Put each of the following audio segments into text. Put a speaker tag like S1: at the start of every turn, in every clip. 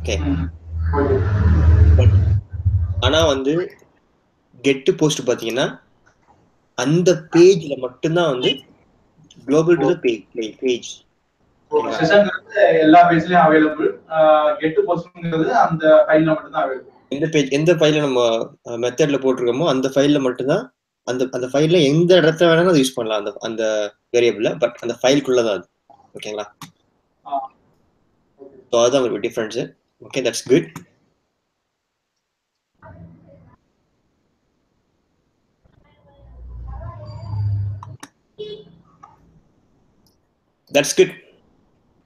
S1: Okay.
S2: Okay.
S1: But ஆனா வந்து get post பாத்தீங்கன்னா அந்த பேஜ்ல மட்டும்தான் வந்து global to the page.
S2: Session வந்து எல்லா பேஜ்லயும் அவைலபிள். கெட் போஸ்ட்ங்கிறது அந்த ஃபைல்ல மட்டும் தான் அவைலபிள்.
S1: எந்த ஃபைல நம்ம மெத்தட்ல போட்டிருக்கோமோ அந்த ஃபைல்ல மட்டும்தான் அந்த ஃபைல்ல எந்த இடத்துல வேணாலும் அதை யூஸ் பண்ணலாம், அந்த அந்த வேரியபிள்ல. பட் அந்த ஃபைலுக்குள்ள தான் அது. ஓகேங்களா? ஸோ அதுதான் உங்களுக்கு difference. Okay, that's good. That's good.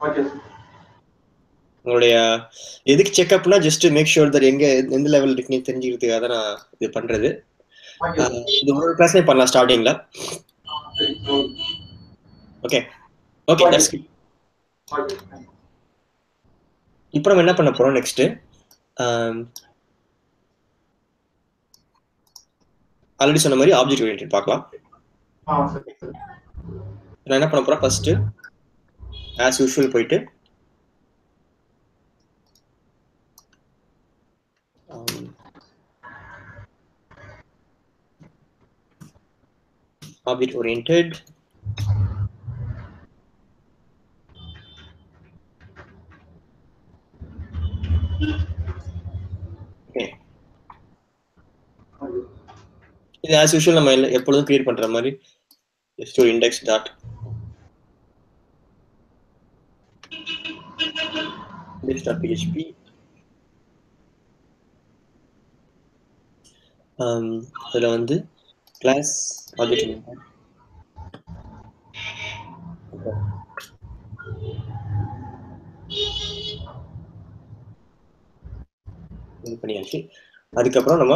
S2: Okay.
S1: உங்களுடைய எதுக்கு செக்அப்னா ஜஸ்ட் மேக் ஷூர் தட் எங்க எந்த லெவல் இருக்குன்னு தெரிஞ்சுக்கிறதுக்காக தான் நான் இது பண்றது. இது ஒரு கிளாஸ்லேயே பண்ணலாம் ஸ்டார்டிங்ல. Okay okay, that's good. இப்போ நம்ம என்ன பண்ண போறோம் நெக்ஸ்ட்? ஆல்ரெடி சொன்ன மாதிரி ஆப்ஜெக்ட் ஓரியன்டட் பார்க்கலாம். நான் என்ன பண்ண போறேன், ஃபர்ஸ்ட் ஆஸ் யூஷுவல் போயிட்டு ஆப்ஜெக்ட் ஓரியன்டட் இது ஆஸ் யூஷுவல் நம்ம எப்பொழுதும் கிரியேட் பண்ற மாதிரி just ஒரு இண்டெக்ஸ் டாட் index.php. அதுல வந்து கிளாஸ் ஆப்ஜெக்ட் இது பண்ணியாச்சு. அதுக்கப்புறம் நம்ம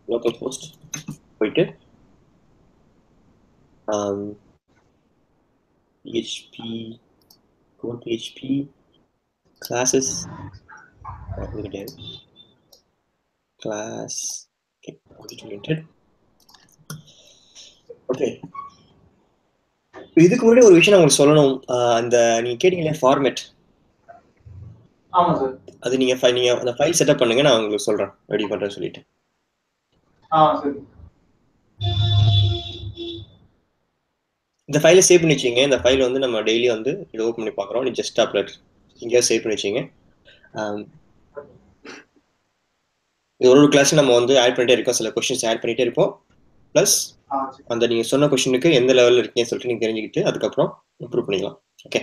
S1: லோக்கல் ஹோஸ்ட் போயிட்டு PHP code PHP classes class object oriented. Okay, இதுக்கு முன்னாடி ஒரு விஷயம் நான் உங்களுக்கு சொல்லணும். அந்த நீங்க கேட்டீங்களே ஃபார்மேட்,
S2: ஆமா சார்.
S1: அது நீங்க அந்த ஃபைல் செட்டப் பண்ணுங்க, நான் உங்களுக்கு சொல்றேன் ரெடி பண்றேன்னு சொல்லிட்டு.
S2: சரி.
S1: இந்த ஃபைலை சேவ் பண்ணி வச்சிங்க. இந்த ஃபைல் வந்து நம்ம டெய்லி வந்து இதை ஓப்பன் பண்ணி பார்க்குறோம். நீ ஜஸ்ட் அப்லோட் இங்கேயா சேவ் பண்ணி வச்சிங்க. இது ஒரு கிளாஸ் நம்ம வந்து ஆட் பண்ணிட்டே இருக்கோம், சில கொஸ்டின்ஸ் ஆட் பண்ணிட்டே இருப்போம். ப்ளஸ் அந்த நீங்க சொன்ன கொஸ்டினுக்கு எந்த லெவலில் இருக்கீங்கன்னு சொல்லிட்டு நீங்க தெரிஞ்சுக்கிட்டு அதுக்கப்புறம் இம்ப்ரூவ் பண்ணிக்கலாம். ஓகே,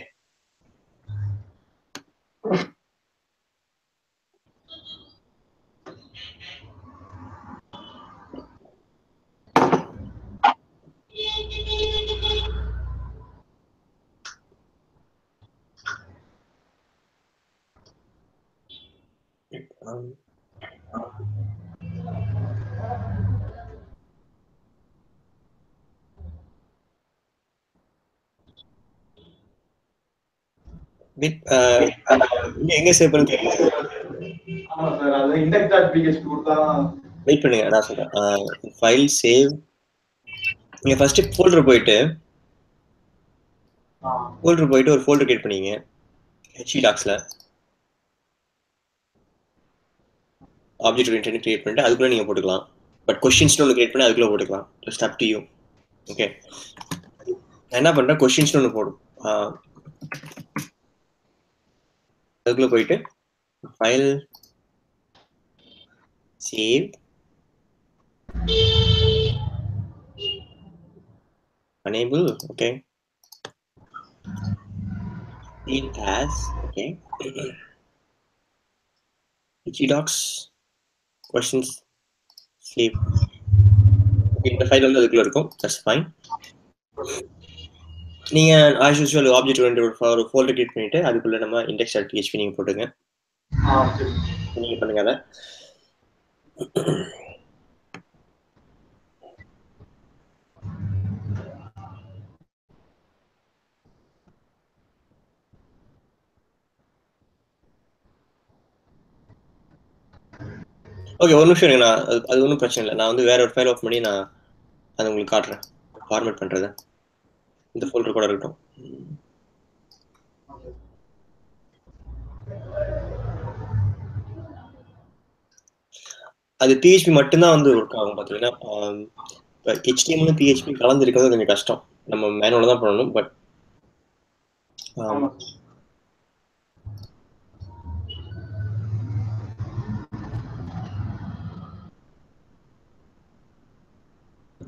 S1: எங்க சேவ் பண்ணி வெயிட் பண்ணுங்க, நான் சொல்றேன். ஃபைல் சேவ், நீங்க ஃபர்ஸ்ட் ஃபோல்டர் போயிட்டு ஒரு ஃபோல்டர் கிரியேட் பண்ணீங்க HEDocsல. ஆப்ஜெக்ட் ஓரியன்டட் கிரியேட் பண்ணிட்டு அதுக்குள்ள நீங்க போட்டுக்கலாம். பட் கொஸ்டின்ஸ்னு ஒன்று கிரியேட் பண்ணி அதுக்குள்ள போட்டுக்கலாம். Just up to you. Okay, நான் என்ன பண்றேன், கொஸ்டின்ஸ்னு ஒன்று போடும். அதுக்குள்ள போயிட்டு file save enable. Okay, it has okay HEDocs questions save. Okay, இந்த ஃபைல் வந்து அதுக்குள்ள இருக்கும். That's fine. நீங்க ஆஸ் யூசுவல் ஆப்ஜெக்ட் ஓரியன்டட் ஒரு ஃபோல்டர் கிரியேட் பண்ணிட்டு அதுக்குள்ள நம்ம index.php நீங்க போட்டுங்க. நீங்க பண்ணுங்க அதை. ஓகே, ஒரு நிமிஷம் நான் அது ஒன்றும் பிரச்சனை இல்லை. நான் வந்து வேற ஒரு ஃபைல் ஓப்பன் பண்ணி நான் அதை உங்களுக்கு காட்டுறேன் ஃபார்மேட் பண்றதை. இந்த ஃபோல்டர் கூட இருக்கட்டும். அது PHP மட்டும்தான் வந்து ஒர்க் ஆகும் பார்த்தீங்கன்னா. இப்போ HTML PHP கலந்துருக்கிறது கொஞ்சம் கஷ்டம், நம்ம மேனுவலாக தான் பண்ணணும். பட்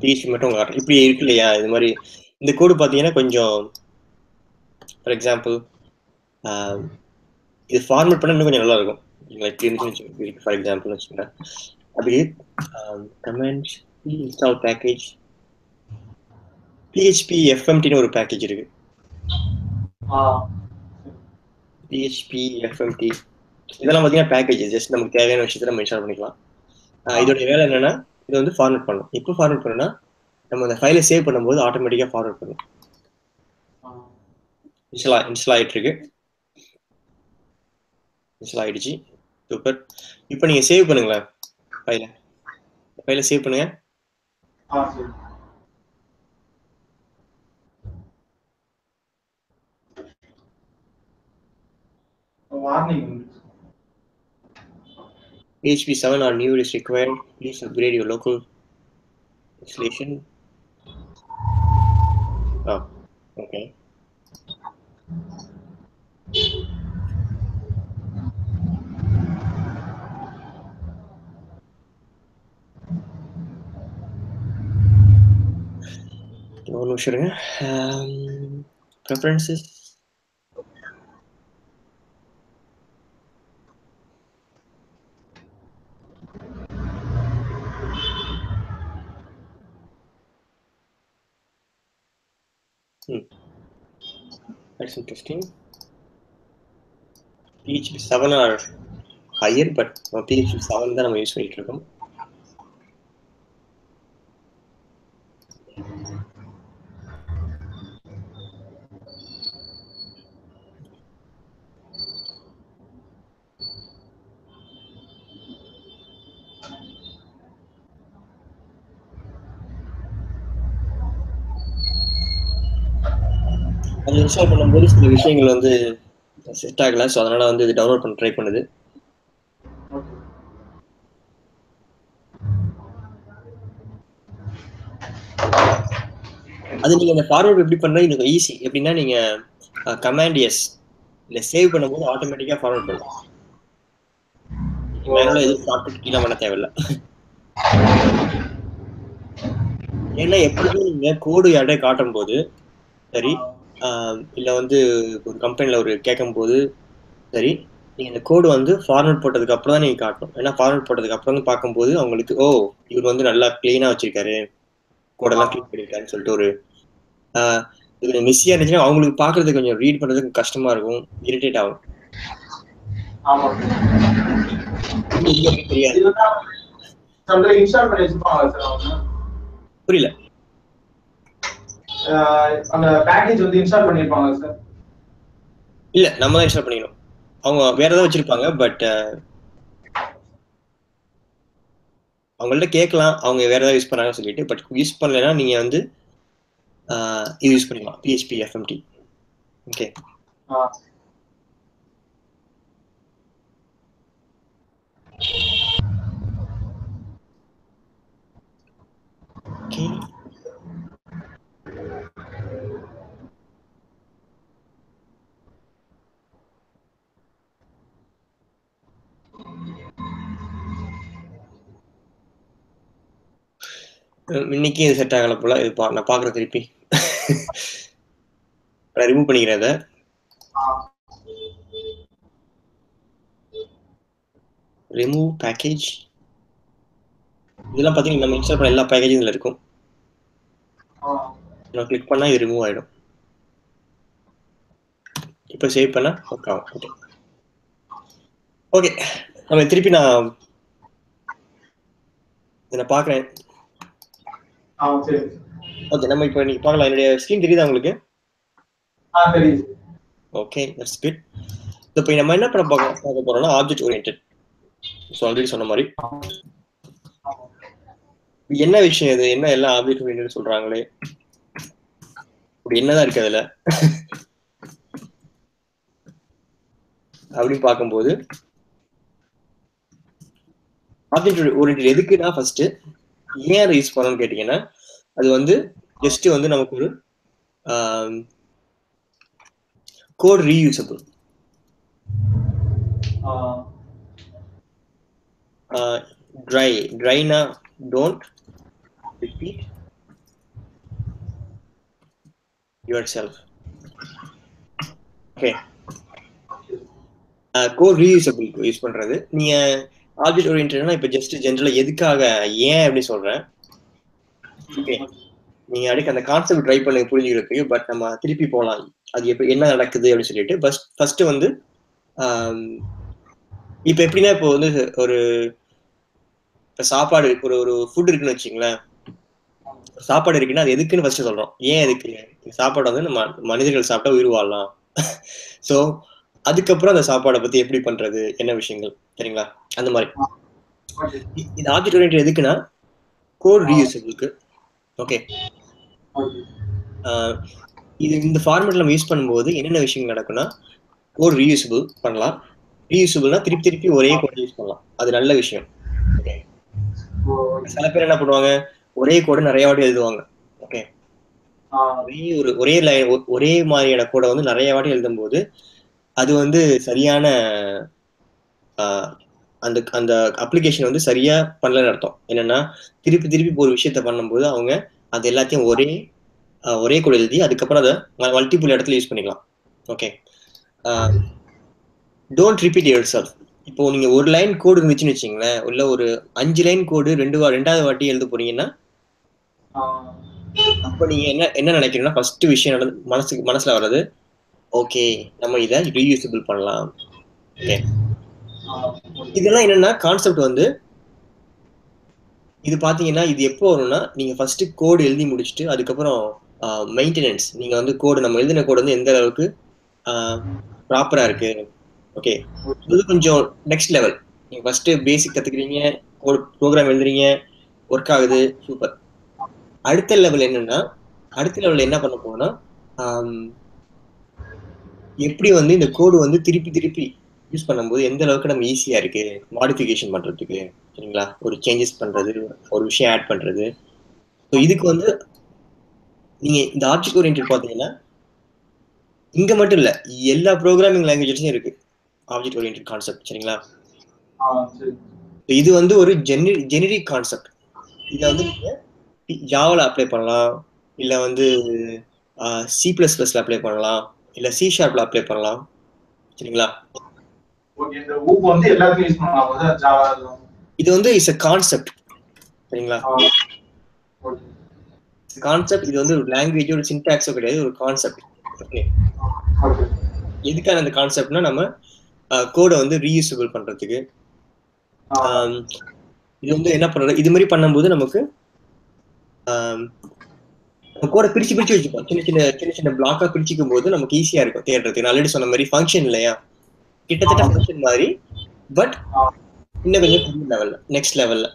S1: PHP மட்டும் உங்களுக்கு இப்படி இருக்கு இல்லையா, இது மாதிரி இந்த கோடு பார்த்தீங்கன்னா கொஞ்சம் ஃபார் எக்ஸாம்பிள் இது ஃபார்மேட் பண்ண இன்னும் கொஞ்சம் நல்லா இருக்கும். லைக் இருந்துச்சுன்னு ஃபார் எக்ஸாம்பிள் வச்சுக்கோங்க. அப்படியே கமெண்ட்ஸ் இன்ஸ்டால் பேக்கேஜ் PHP FMTன்னு ஒரு பேக்கேஜ் இருக்கு. PHP FMT இதெல்லாம் பார்த்தீங்கன்னா பேக்கேஜ் ஜஸ்ட் நமக்கு தேவையான விஷயத்தை நம்ம இன்ஸ்டால் பண்ணிக்கலாம். இதோட வேலை என்னன்னா, இது வந்து ஃபார்மேட் பண்ணணும். இப்போ ஃபார்மேட் பண்ணா நம்ம அந்த ஃபைலை சேவ் பண்ணும்போது ஆட்டோமேட்டிக்காக ஃபார்வர்ட் பண்ணும். இன்ஸ்டால் ஆகிட்டு இருக்கு. இன்ஸ்டால் ஆயிடுச்சு. சூப்பர். இப்போ நீங்க சேவ் பண்ணுங்களேன் ஃபைலை சேவ் பண்ணுங்க. PHP 7 or new is required. Please upgrade your local installation. Oh, okay. ஒரு நிமிஷம் இருங்க. Preferences. That's interesting. PHP 7 are higher, but PHP 7 தான் நம்ம யூஸ் பண்ணிட்டு இருக்கோம். அது இன்ஸ்டால் பண்ணும்போது சில விஷயங்கள் வந்து செட் ஆகல, ஸோ அதனால வந்து இது டவுன்லோட் பண்ண ட்ரை பண்ணுது. அது நீங்க அந்த ஃபார்வர்ட் எப்படி பண்றது எனக்கு ஈஸி. எப்படின்னா நீங்க கமாண்ட் எஸ் இல்லை சேவ் பண்ணும்போது ஆட்டோமேட்டிக்காக ஃபார்வர்ட் பண்ணும். மேனுவலாக எதுவும் ஷார்ட்கட் கீழே பண்ண தேவையில்லை. ஏன்னா எப்பவுமே நீங்க கோடு யார்கிட்ட காட்டும் போது சரி, இல்லை வந்து ஒரு கம்பெனியில் ஒரு கேட்கும் போது சரி, நீங்க இந்த கோடு வந்து ஃபார்வர்ட் போட்டதுக்கு அப்புறம் தான் நீங்க காட்டணும். ஏன்னா ஃபார்வர்ட் போட்டதுக்கு அப்புறம் வந்து பார்க்கும்போது அவங்களுக்கு இவர் வந்து நல்லா கிளீனா வச்சிருக்காரு, கோடெல்லாம் கிளீன் பண்ணிருக்காருன்னு சொல்லிட்டு ஒரு இது மிஸ்ஸியா இருந்துச்சுன்னா அவங்களுக்கு பாக்குறதுக்கு கொஞ்சம் ரீட் பண்றதுக்கு கஷ்டமா இருக்கும், இரிட்டேட் ஆகும். தெரியாது. புரியல.
S2: அந்த பேக்கேஜ் வந்து இன்ஸ்டால் பண்ணிருப்பாங்க சார்.
S1: இல்ல, நம்ம தான் இன்ஸ்டால் பண்ணிக்கணும். அவங்க வேற ஏதாவது வச்சிருப்பாங்க, பட் அவங்கள்ட்ட கேட்கலாம் அவங்க வேற ஏதாவது யூஸ் பண்ணாங்கன்னு சொல்லிட்டு. பட் யூஸ் பண்ணலைன்னா நீங்க வந்து இது யூஸ் பண்ணிக்கலாம், PHP FMT. ஓகே. ஓகே. இன்னைக்கு இது செட் ஆகல போல. இது நான் பாக்குறேன் திருப்பி. ரிமூவ் பண்ணிக்கிறேன் அதை. Remove package. இதெல்லாம் பாத்தீங்கன்னா நம்ம இன்ஸ்டால் பண்ண எல்லா பேக்கேஜும் இதுல இருக்கும். நான் கிளிக் பண்ணா இது ரிமூவ் ஆயிடும். இப்போ சேவ் பண்ணா ஒர்க் ஆகும். ஓகே, நம்ம திருப்பி நான் இதை பாக்குறேன். ஓகே, நம்ம இப்போ நீங்க பார்க்கலாம். என்னுடைய ஸ்கிரீன் தெரியுதா உங்களுக்கு? Okay, that's good. இப்போ நம்ம என்ன பண்ண பார்க்க போறோம்னா ஆப்ஜெக்ட் ஓரியன்டட். ஸோ ஆல்ரெடி சொன்ன மாதிரி என்ன விஷயம் இது, என்ன எல்லாம் ஆப்ஜெக்ட் ஓரியன்டட் சொல்றாங்களே, அப்படி என்னதான் இருக்கு அதுல அப்படின்னு பார்க்கும்போது ஆப்ஜெக்ட் ஓரியன்டட் எதுக்குன்னா ஃபர்ஸ்ட் ஏன் அதை யூஸ் பண்ணணும்னு கேட்டீங்கன்னா அது வந்து ஜஸ்ட் வந்து நமக்கு ஒரு கோட் ரீயூசபிள். ட்ரைனா don't repeat yourself. Okay, code reusable use பண்றது. நீங்க ஆப்ஜெக்ட் ஓரியன்டட்னா இப்ப ஜஸ்ட் ஜென்ரலா எதுக்காக ஏன் அப்படி சொல்றேன். ஓகே, நீங்க அடிக்க அந்த கான்செப்ட் ட்ரை பண்ணி புரிஞ்சுக்கிறதுக்கு. பட் நம்ம திருப்பி போகலாம் அது எப்படி என்ன நடக்குது அப்படின்னு சொல்லிட்டு. ஃபர்ஸ்ட் வந்து இப்ப எப்படின்னா இப்போ வந்து ஒரு சாப்பாடு ஒரு ஒரு ஃபுட் இருக்குன்னு வச்சுங்களேன். சாப்பாடு இருக்குன்னா அது எதுக்குன்னு ஃபர்ஸ்ட் சொல்றோம். ஏன் எதுக்கு சாப்பாடு வந்து நம்ம மனிதர்கள் சாப்பிட்டா உயிர் வாழலாம். ஸோ அதுக்கப்புறம் அந்த சாப்பாடை பத்தி எப்படி பண்றது என்ன விஷயங்கள் சரிங்களா அந்த மாதிரி. இது ஆப்ஜெக்ட் ஓரியன்டட் எதுக்குன்னா கோட் ரீயூசபிளுக்கு. ஓகே, இது இந்த ஃபார்மேட்ல நம்ம யூஸ் பண்ணும்போது என்னென்ன விஷயங்கள் நடக்கும்னா கோட் ரீயூசபிள் பண்ணலாம். ரீயூசபிள்னா திருப்பி திருப்பி ஒரே கோட் யூஸ் பண்ணலாம். அது நல்ல விஷயம். ஓகே, சில பேர் என்ன பண்ணுவாங்க ஒரே கோடு நிறைய வாட்டி எழுதுவாங்க. ஓகே, ஒரே லைன் ஒரே மாதிரியான கோடை வந்து நிறைய வாட்டி எழுதும் போது அது வந்து சரியான அந்த அந்த அப்ளிகேஷன் வந்து சரியா பண்ணலன்னு அர்த்தம். என்னன்னா திருப்பி திருப்பி ஒரு விஷயத்த பண்ணும்போது அவங்க அது எல்லாத்தையும் ஒரே கோடு எழுதி அதுக்கப்புறம் அதை மல்டிபிள் இடத்துல யூஸ் பண்ணிக்கலாம். Okay, don't repeat your self. இப்போ நீங்க ஒரு லைன் கோடு இருந்துச்சுன்னு வச்சுங்களேன், இல்ல ஒரு 5 லைன் கோடு ரெண்டாவது வாட்டி எழுத போறீங்கன்னா அப்ப நீங்க என்ன நினைக்கிறீங்கன்னா ஃபர்ஸ்ட் விஷயம் மனசுல வர்றது ஓகே நம்ம இதை ரீயூசபிள் பண்ணலாம். ஓகே, இதெல்லாம் என்னன்னா கான்செப்ட் வந்து இது பாத்தீங்கன்னா இது எப்போ வரும்னா நீங்க ஃபர்ஸ்ட் கோடு எழுதி முடிச்சுட்டு அதுக்கப்புறம் மெயின்டெனன்ஸ். நீங்க வந்து கோடு நம்ம எழுதின கோடு வந்து எந்த அளவுக்கு ப்ராப்பரா இருக்கு. ஓகே, இது கொஞ்சம் நெக்ஸ்ட் லெவல். நீங்க ஃபர்ஸ்ட் பேசிக் கத்துக்கிறீங்க, கோட் ப்ரோக்ராம் எழுதுறீங்க, ஒர்க் ஆகுது, சூப்பர். அடுத்த லெவல் என்னன்னா அடுத்த லெவல் என்ன பண்ண போனா எப்படி வந்து இந்த கோடு வந்து திருப்பி திருப்பி யூஸ் பண்ணும்போது எந்த அளவுக்கு நம்ம ஈஸியா இருக்கு மாடிஃபிகேஷன் பண்றதுக்கு சரிங்களா. ஒரு சேஞ்சஸ் பண்றது, ஒரு விஷயம் ஆட் பண்றது. ஸோ இதுக்கு வந்து நீங்க இந்த ஆப்ஜெக்ட் ஓரியன்டட் பாத்தீங்கன்னா இங்க மட்டும் இல்ல எல்லா ப்ரோக்ராமிங் லாங்குவேஜஸ்லயும் இருக்கு ஆப்ஜெக்ட் ஓரியன்டட் கான்செப்ட் சரிங்களா. இது வந்து ஒரு ஜெனரிக் கான்செப்ட். இதை வந்து நீங்க ஜாவால அப்ளை பண்ணலாம், இல்ல வந்து C++ல அப்ளை பண்ணலாம், இல்ல C# அப்ளை பண்ணலாம் சரிங்களா. இது வந்து இஸ் a கான்செப்ட் சரிங்களா. கான்செப்ட் இது வந்து ஒரு லாங்குவேஜ் ஒரு சின்டாக்ஸோ கிடையாது, ஒரு கான்செப்ட். ஓகே, எதுக்கான அந்த கான்செப்ட்னா நம்ம கோடை வந்து ரீயூசபிள் பண்றதுக்கு. இது வந்து என்ன பண்றது இது மாதிரி பண்ணும்போது நமக்கு கோடை பிரிச்சு பிரிச்சு வச்சுப்போம். சின்ன சின்ன சின்ன சின்ன பிளாக்கா பிரிச்சுக்கும் போது நமக்கு ஈஸியா இருக்கும் தேடுறதுக்கு. நான் ஆல்ரெடி சொன்ன மாதிரி ஃபங்க்ஷன் இல்லையா, கிட்டத்தட்ட ஃபங்க்ஷன் மாதிரி, பட் இன்னும் கொஞ்சம் பெரிய லெவல்ல நெக்ஸ்ட் லெவல்ல.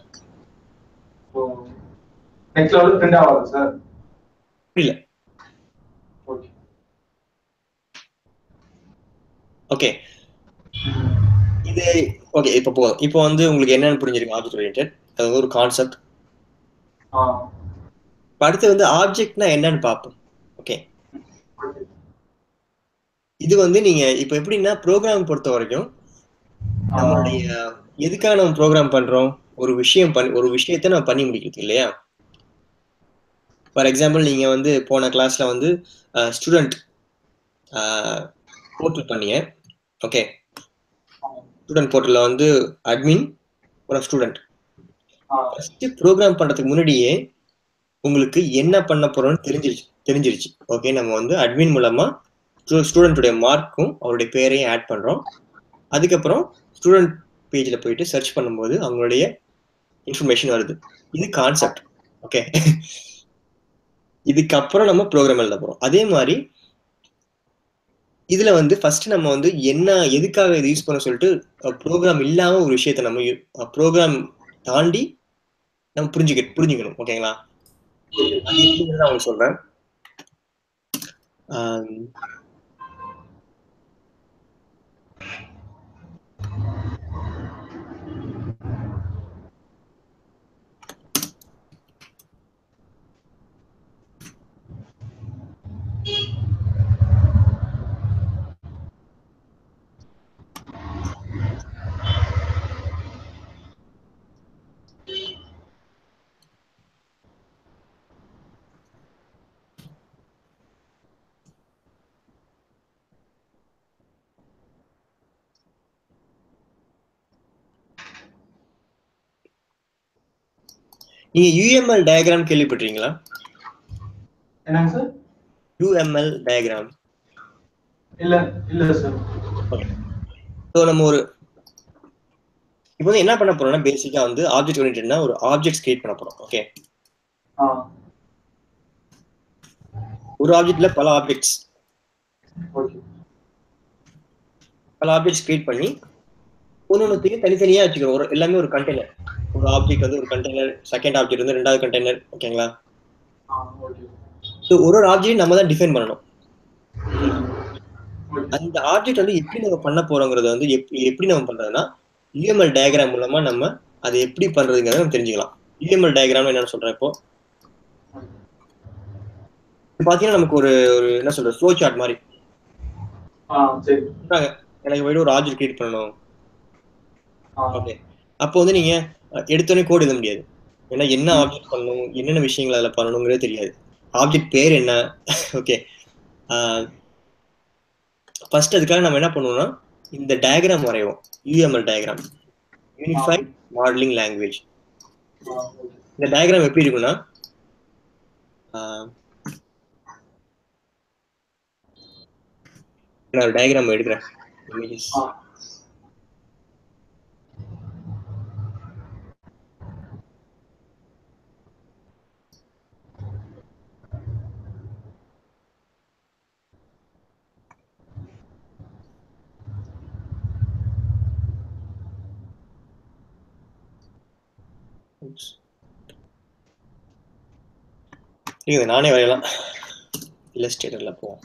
S1: புரியல. ஓகே, இது ஓகே. இப்போ வந்து உங்களுக்கு என்னன்னு புரிஞ்சிருக்கு ஆப்ஜெக்ட் ஓரியன்டட். அது ஒரு கான்செப்ட். அடுத்து வந்து ஆப்ஜெக்ட்னா என்னன்னு பார்ப்போம். ஓகே, இது வந்து நீங்க இப்ப எப்படின்னா ப்ரோக்ராம் பொறுத்த வரைக்கும் நம்மளுடைய எதுக்காக நம்ம ப்ரோக்ராம் பண்றோம், ஒரு விஷயத்தை நம்ம பண்ணி முடிக்கிறது இல்லையா. ஃபார் எக்ஸாம்பிள் நீங்க வந்து போன கிளாஸ்ல வந்து ஸ்டூடெண்ட் போர்ட்டல் பண்ணீங்க. ஓகே, ஸ்டூடெண்ட் போர்ட்டல்ல வந்து அட்மின் ஒரு ஸ்டூடெண்ட். ஃபர்ஸ்ட் ப்ரோக்ராம் பண்றதுக்கு முன்னாடியே உங்களுக்கு என்ன பண்ண போறோம்னு தெரிஞ்சிருச்சு. ஓகே, நம்ம வந்து அட்மின் மூலமா ஸ்டூடெண்ட்டுடைய மார்க்கும் அவருடைய பேரையும் ஆட் பண்றோம். அதுக்கப்புறம் ஸ்டூடெண்ட் பேஜ்ல போயிட்டு சர்ச் பண்ணும்போது அவங்களுடைய இன்ஃபர்மேஷன் வருது. இது கான்செப்ட். ஓகே, இதுக்கப்புறம் நம்ம ப்ரோக்ராம் எழுத போறோம். அதே மாதிரி இதுல வந்து ஃபர்ஸ்ட் நம்ம வந்து எதுக்காக இது யூஸ் பண்ண சொல்லிட்டு ப்ரோக்ராம் இல்லாம ஒரு விஷயத்த நம்ம ப்ரோக்ராம் தாண்டி நம்ம புரிஞ்சுக்கணும். ஓகேங்களா, அது எப்படிங்கிறத நான் உங்களுக்கு சொல்றேன். நீங்க UML டயக்ராம் கேள்விப்பட்டிருக்கீங்களா?
S2: என்னங்க சார்?
S1: UML diagram.
S2: இல்ல இல்ல சார்.
S1: ஓகே. ஸோ நம்ம ஒரு இப்போ வந்து என்ன பண்ண போறோம்னா பேசிக்கா வந்து ஆப்ஜெக்ட் ஓரியன்டட்னா ஒரு ஆப்ஜெக்ட்ஸ் கிரியேட் பண்ண போறோம். ஓகே. ஒரு ஆப்ஜெக்ட்ல பல ஆப்ஜெக்ட்ஸ்.
S2: ஓகே.
S1: பல ஆப்ஜெக்ட்ஸ் கிரியேட் பண்ணி ஒன்னொன்னுத்தையும் தனித்தனியா வச்சுக்கிறோம். ஒரு எல்லாமே ஒரு கண்டெய்னர். ஒரு ஆப்ஜெக்ட் வந்து ஒரு கண்டெய்னர், செகண்ட் ஆப்ஜெக்ட் வந்து ரெண்டாவது கண்டெய்னர். ஓகேங்களா?
S2: ஓகே.
S1: ஸோ ஒரு ஆப்ஜெக்ட் நம்ம தான் டிஃபைன் பண்ணணும். அந்த ஆப்ஜெக்ட் வந்து எப்படி நம்ம பண்ண போறோங்கிறது வந்து எப்படி நம்ம பண்றதுன்னா UML டயக்ராம் மூலமா நம்ம அதை எப்படி பண்றதுங்கிறத நம்ம தெரிஞ்சுக்கலாம். UML டயக்ராம் என்னன்னு சொல்றேன் இப்போ. பாத்தீங்கன்னா நமக்கு ஒரு ஒரு என்ன சொல்றது ஃப்ளோ சார்ட் மாதிரி. எனக்கு போயிட்டு ஒரு ஆப்ஜெக்ட் கிரியேட் பண்ணணும். ஓகே. அப்போ வந்து நீங்க எடுத்தோடனே கோட் எழுத முடியாது. ஏன்னா என்ன ஆப்ஜெக்ட் பண்ணணும், என்னென்ன விஷயங்கள் அதில் பண்ணணுங்கிறது தெரியாது. ஆப்ஜெக்ட் பேர் என்ன? ஓகே. ஃபர்ஸ்ட் அதுக்காக நம்ம என்ன பண்ணுவோம்னா இந்த டயக்ராம் வரைவோம். UML diagram, unified modelling language. இந்த டயக்ராம் எப்படி இருக்குன்னா நான் ஒரு டயக்ராம் எடுக்கிறேன். இமேஜஸ். இது நானே வரையலாம். இல்லஸ்ட்ரேட்டர்ல போவோம்.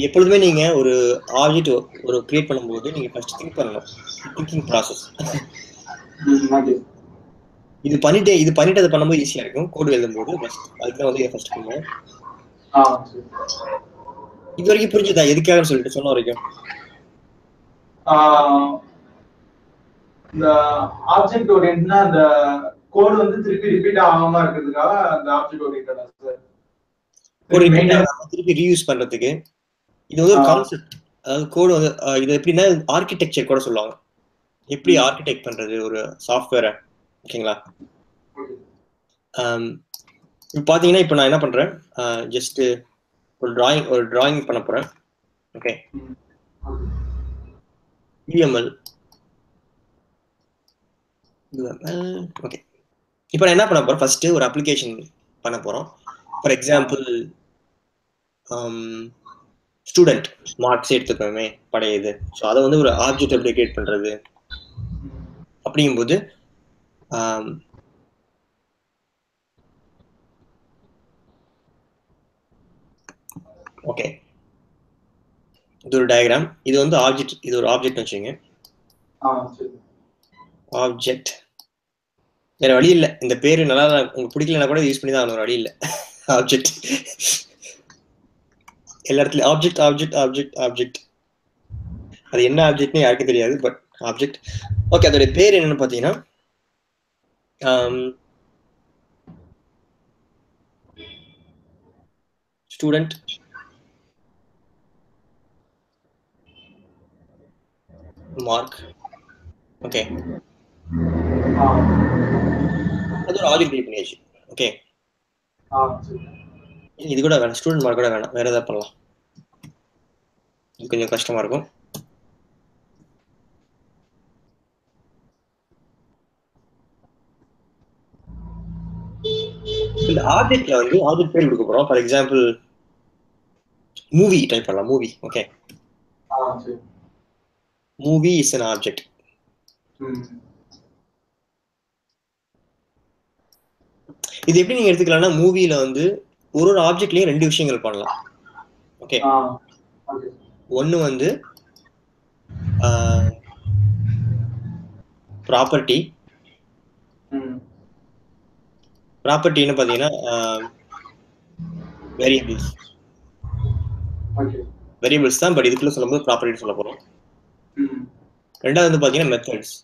S1: எப்பொழுதுமே நீங்க ஒரு ஆப்ஜெக்ட் ஒரு கிரியேட் பண்ணும்போது நீங்க ஃபர்ஸ்ட் திங்க் பண்ணணும். Thinking process. இது பண்ணிட்டு அதை பண்ணும்போது ஈஸியா இருக்கும். கோடு எழுதும்போது ஃபர்ஸ்ட் அதுக்கு வந்து ஃபர்ஸ்ட் பண்ணுவோம். இது வரைக்கும் புரிஞ்சுதா எதுக்காக சொல்லிட்டு சொன்ன வரைக்கும்?
S2: இந்த ஆப்ஜெக்ட் ஓரியன்ட்னா அந்த கோட் வந்து திருப்பி ரிப்பீட் ஆகாம இருக்கிறதுக்காக அந்த ஆப்ஜெக்ட் ஓரியன்டா சார்.
S1: ஒரு திருப்பி ரீயூஸ் பண்றதுக்கு இது வந்து ஒரு கான்செப்ட். அதாவது கோடு வந்து இது எப்படின்னா ஆர்கிடெக்சர் கூட சொல்லுவாங்க. எப்படி ஆர்கிடெக்ட் பண்றது ஒரு சாஃப்ட்வேரை. ஓகேங்களா? இப்போ பாத்தீங்கன்னா இப்போ நான் என்ன பண்றேன், ஜஸ்ட் ஒரு டிராயிங் பண்ண போறேன். ஓகே. UML. ஓகே. இப்போ நான் என்ன பண்ண போறேன், ஃபர்ஸ்ட் ஒரு அப்ளிகேஷன் பண்ண போறோம். ஃபார் எக்ஸாம்பிள் ஸ்டூடெண்ட் மார்க்ஸ் எடுத்துக்கோமே பழைய இது. ஸோ அதை வந்து ஒரு ஆப்ஜெக்ட் எப்படி கிரியேட் பண்றது அப்படிங்கும்போது ஓகே. இது ஒரு டயக்ராம். இது வந்து ஆப்ஜெக்ட். இது ஒரு ஆப்ஜெக்ட் வச்சுங்க. ஆப்ஜெக்ட். வேற வழி இல்லை. இந்த பேரு நல்லா உங்களுக்கு பிடிக்கலன்னா கூட யூஸ் பண்ணி தான் ஆகணும். வழி இல்லை. ஆப்ஜெக்ட் எல்லா இடத்துலயும் ஆப்ஜெக்ட் ஆப்ஜெக்ட் ஆப்ஜெக்ட் ஆப்ஜெக்ட். அது என்ன ஆப்ஜெக்ட்னு யாருக்கும் தெரியாது, பட் ஆப்ஜெக்ட். ஓகே. அதோட பேர் என்னன்னு பாத்தீங்கன்னா ஸ்டூடெண்ட் மார்க். ஓகே. அது ஒரு ஆப்ஜெக்ட் கிரியேட் பண்ணியாச்சு. ஓகே. இது கூட வேணாம், ஸ்டூடெண்ட் மார்க் கூட வேணாம், வேற ஏதாவது பண்ணலாம். இது கொஞ்சம் கஷ்டமா இருக்கும். இந்த ஆப்ஜெக்ட்ல வந்து ஆப்ஜெக்ட் பேர் கொடுக்க போறோம். ஃபார் எக்ஸாம்பிள் மூவி டைப் பண்ணலாம். Movie. Okay. Movie is an object. இது எப்படி நீங்க எடுத்துக்கலாம்னா மூவில வந்து ஒரு ஆப்ஜெக்ட்லயும் ரெண்டு விஷயங்கள் பண்ணலாம். ஓகே. ஒன்னு வந்து ப்ராப்பர்ட்டி. ப்ராப்பர்ட்டின்னு பாத்தீங்கன்னா வேரியபிள்ஸ். வேரியபிள்ஸ் தான், பட் இதுக்குள்ள சொல்லும்போது ப்ராப்பர்ட்டி சொல்ல போறோம். ரெண்டாவது வந்து பாத்தீங்கன்னா மெத்தட்ஸ்.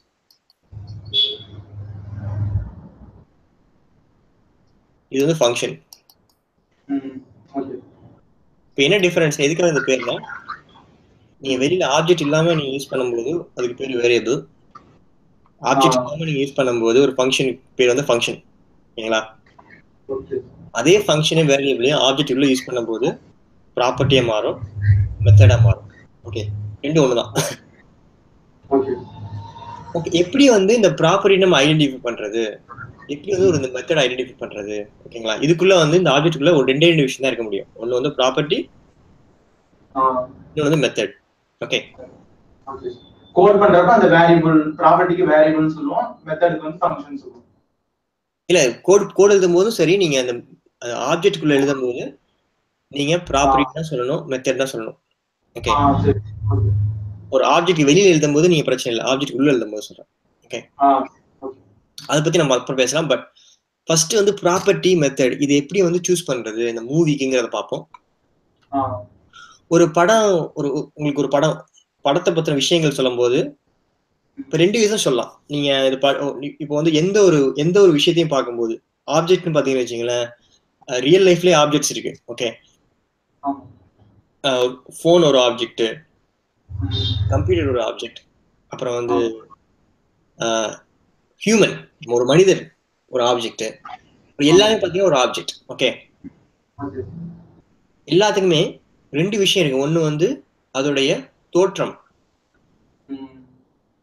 S1: இது வந்து ஃபங்க்ஷன். இப்போ என்ன டிஃபரன்ஸ் எதுக்காக இந்த பேர்ல, நீங்க வெளியில ஆப்ஜெக்ட் இல்லாம நீங்க யூஸ் பண்ணும்போது அதுக்கு பேர் வேரியபிள், ஆப்ஜெக்ட் இல்லாம நீங்க யூஸ் பண்ணும்போது ஒரு ஃபங்க்ஷன் பேர் வந்து ஃபங்க்ஷன். ஓகேங்களா? அதே ஃபங்க்ஷனே வேரியபிளையும் ஆப்ஜெக்ட் உள்ள யூஸ் பண்ணும்போது ப்ராப்பர்ட்டியா மாறும், மெத்தடா மாறும். ஓகே, ரெண்டு ஒண்ணுதான். ஓகே, எப்படி வந்து இந்த ப்ராப்பர்ட்டி நம்ம ஐடென்டிஃபை பண்றது, எப்படி வந்து ஒரு மெத்தட் ஐடென்டிஃபை பண்றது? ஓகேங்களா? இதுக்குள்ள வந்து இந்த ஆப்ஜெக்ட்டுக்குள்ள ஒரு ரெண்டே விஷயம் தான் இருக்க முடியும். ஒன்னு வந்து ப்ராப்பர்ட்டி, இன்னொன்று வந்து மெத்தட். ஓகே,
S2: கோட் பண்றப்ப அந்த வேரியபிள் ப்ராப்பர்ட்டிக்கு வேரியபிள் சொல்லுவோம், மெத்தடுக்கு வந்து ஃபங்க்ஷன் சொல்லுவோம்.
S1: இல்ல, கோட் எழுதும் போதும் சரி, நீங்க அந்த ஆப்ஜெக்ட்டுக்குள்ள எழுதும் போது நீங்க ப்ராப்பர்ட்டி தான் சொல்லணும், மெத்தட் தான் சொல்லணும். ஓகே, ஒரு ஆப்ஜெக்ட் வெளியில எழுதும் போது நீங்க பிரச்சனை இல்லை, ஆப்ஜெக்ட் உள்ள எழுதும் போது சொல்றேன். ஓகே, அதை பத்தி நம்ம அப்புறம் பேசலாம். பட் ஃபர்ஸ்ட் வந்து ப்ராப்பர்ட்டி மெத்தட் இது எப்படி வந்து சூஸ் பண்றது இந்த மூவிக்குங்கிறத பார்ப்போம். ஒரு படம், உங்களுக்கு ஒரு படத்தை பத்தின விஷயங்கள் சொல்லும் போது இப்ப ரெண்டு விதம் சொல்லலாம். நீங்க இது இப்போ வந்து எந்த ஒரு விஷயத்தையும் பார்க்கும்போது ஆப்ஜெக்ட்னு பாத்தீங்கன்னு வச்சுங்களேன், ரியல் லைஃப்லயே ஆப்ஜெக்ட்ஸ் இருக்கு. ஓகே, ஃபோன் ஒரு ஆப்ஜெக்ட், கம்ப்யூட்டர் ஒரு ஆப்ஜெக்ட், அப்புறம் வந்து ஹியூமன் ஒரு மனிதர் ஒரு ஆப்ஜெக்ட், எல்லாமே பாத்தீங்கன்னா ஒரு ஆப்ஜெக்ட். ஓகே, எல்லாத்துக்குமே ரெண்டு விஷயம் இருக்கு. ஒண்ணு வந்து அதோடைய தோற்றம்,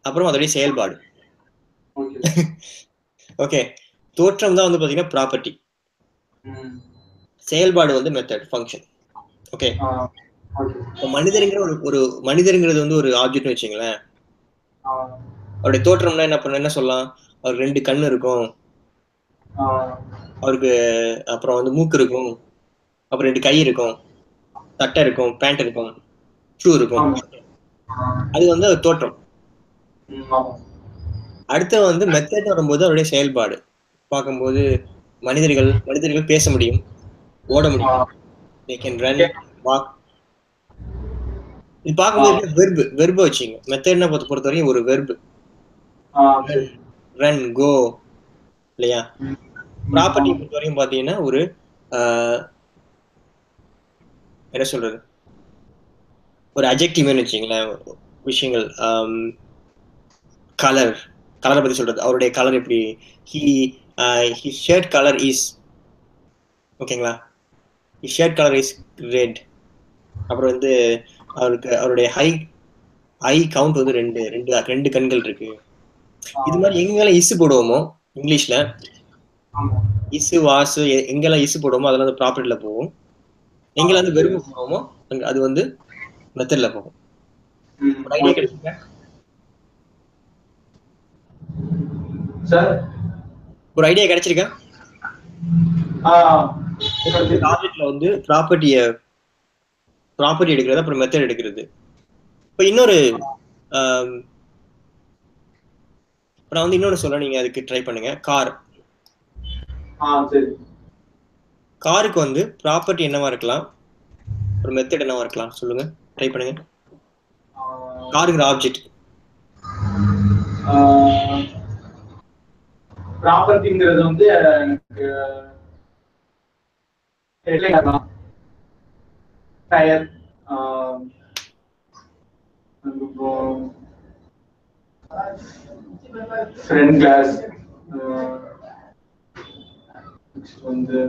S1: அப்புறம் அதோடைய செயல்பாடு. ஓகே, தோற்றம் தான் வந்து பாத்தீங்கன்னா ப்ராப்பர்ட்டி, செயல்பாடு வந்து மெத்தட் ஃபங்க்ஷன். ஓகே, மனிதருங்கிற ஒரு மனிதருங்கிறது வந்து ஒரு ஆப்ஜெக்ட் வச்சுங்களேன், அவருடைய தோற்றம்னா என்ன சொல்லலாம், அவருக்கு ரெண்டு கண்ணு இருக்கும், அவருக்கு அப்புறம் வந்து மூக்கு இருக்கும், அப்புறம் ரெண்டு கை இருக்கும், சட்டை இருக்கும், பேண்ட் இருக்கும், ஷூ இருக்கும். அது வந்து ஒரு தோற்றம். அடுத்து வந்து மெத்தட் வரும்போது அவருடைய செயல்பாடு பார்க்கும்போது மனிதர்கள் பேச முடியும், ஓட முடியும், they can run, walk. இது பார்க்கும்போது வெர்பு வச்சுங்க. மெத்தட்னா பொறுத்த வரைக்கும் ஒரு வெர்பு, ரன், கோ, இல்லையா? ப்ராப்பர்ட்டி பொறுத்த வரைக்கும் பாத்தீங்கன்னா ஒரு என்ன சொல்றது, ஒரு அட்ஜெக்டிவ்னு வச்சுங்களேன். விஷயங்கள், கலரை பத்தி சொல்றது, அவருடைய கலர் எப்படி, his shirt color is, ஓகேங்களா, his shirt color is red. அப்புறம் வந்து அவருடைய ஐ கவுண்ட் வந்து ரெண்டு கண்கள் இருக்கு. இது மாதிரி எங்கெல்லாம் இசு போடுவோமோ இங்கிலீஷ்ல, இசு வாசு எங்கெல்லாம் இசு போடுவோமோ அதெல்லாம் வந்து ப்ராப்பர்ட்டில போகும். எங்கெல்லாம் வந்து வெறுப்பு போடுவோமோ அது வந்து மெத்தட்ல போகும். ஒரு ஐடியா கிடைச்சிருக்கா? ஒரு ஐடியா கிடைச்சிருக்கா? ஆப்ஜெக்ட்ல வந்து ப்ராப்பர்ட்டி எடுக்கிறது, அப்புறம் மெத்தட் எடுக்கிறது. இப்போ இன்னொரு நான் வந்து இன்னொன்னு சொல்ல, நீங்க அதுக்கு ட்ரை பண்ணுங்க. காருக்கு வந்து ப்ராப்பர்ட்டி என்னவா இருக்கலாம், ஒரு மெத்தட் என்னவா இருக்கலாம் சொல்லுங்க, ட்ரை பண்ணுங்க. காருங்கிற ஆப்ஜெக்ட்
S2: ப்ராப்பர்ட்டிங்கிறது வந்து எனக்கு ஹெட்லைட், டயர், ஃப்ரண்ட் கிளாஸ், வந்து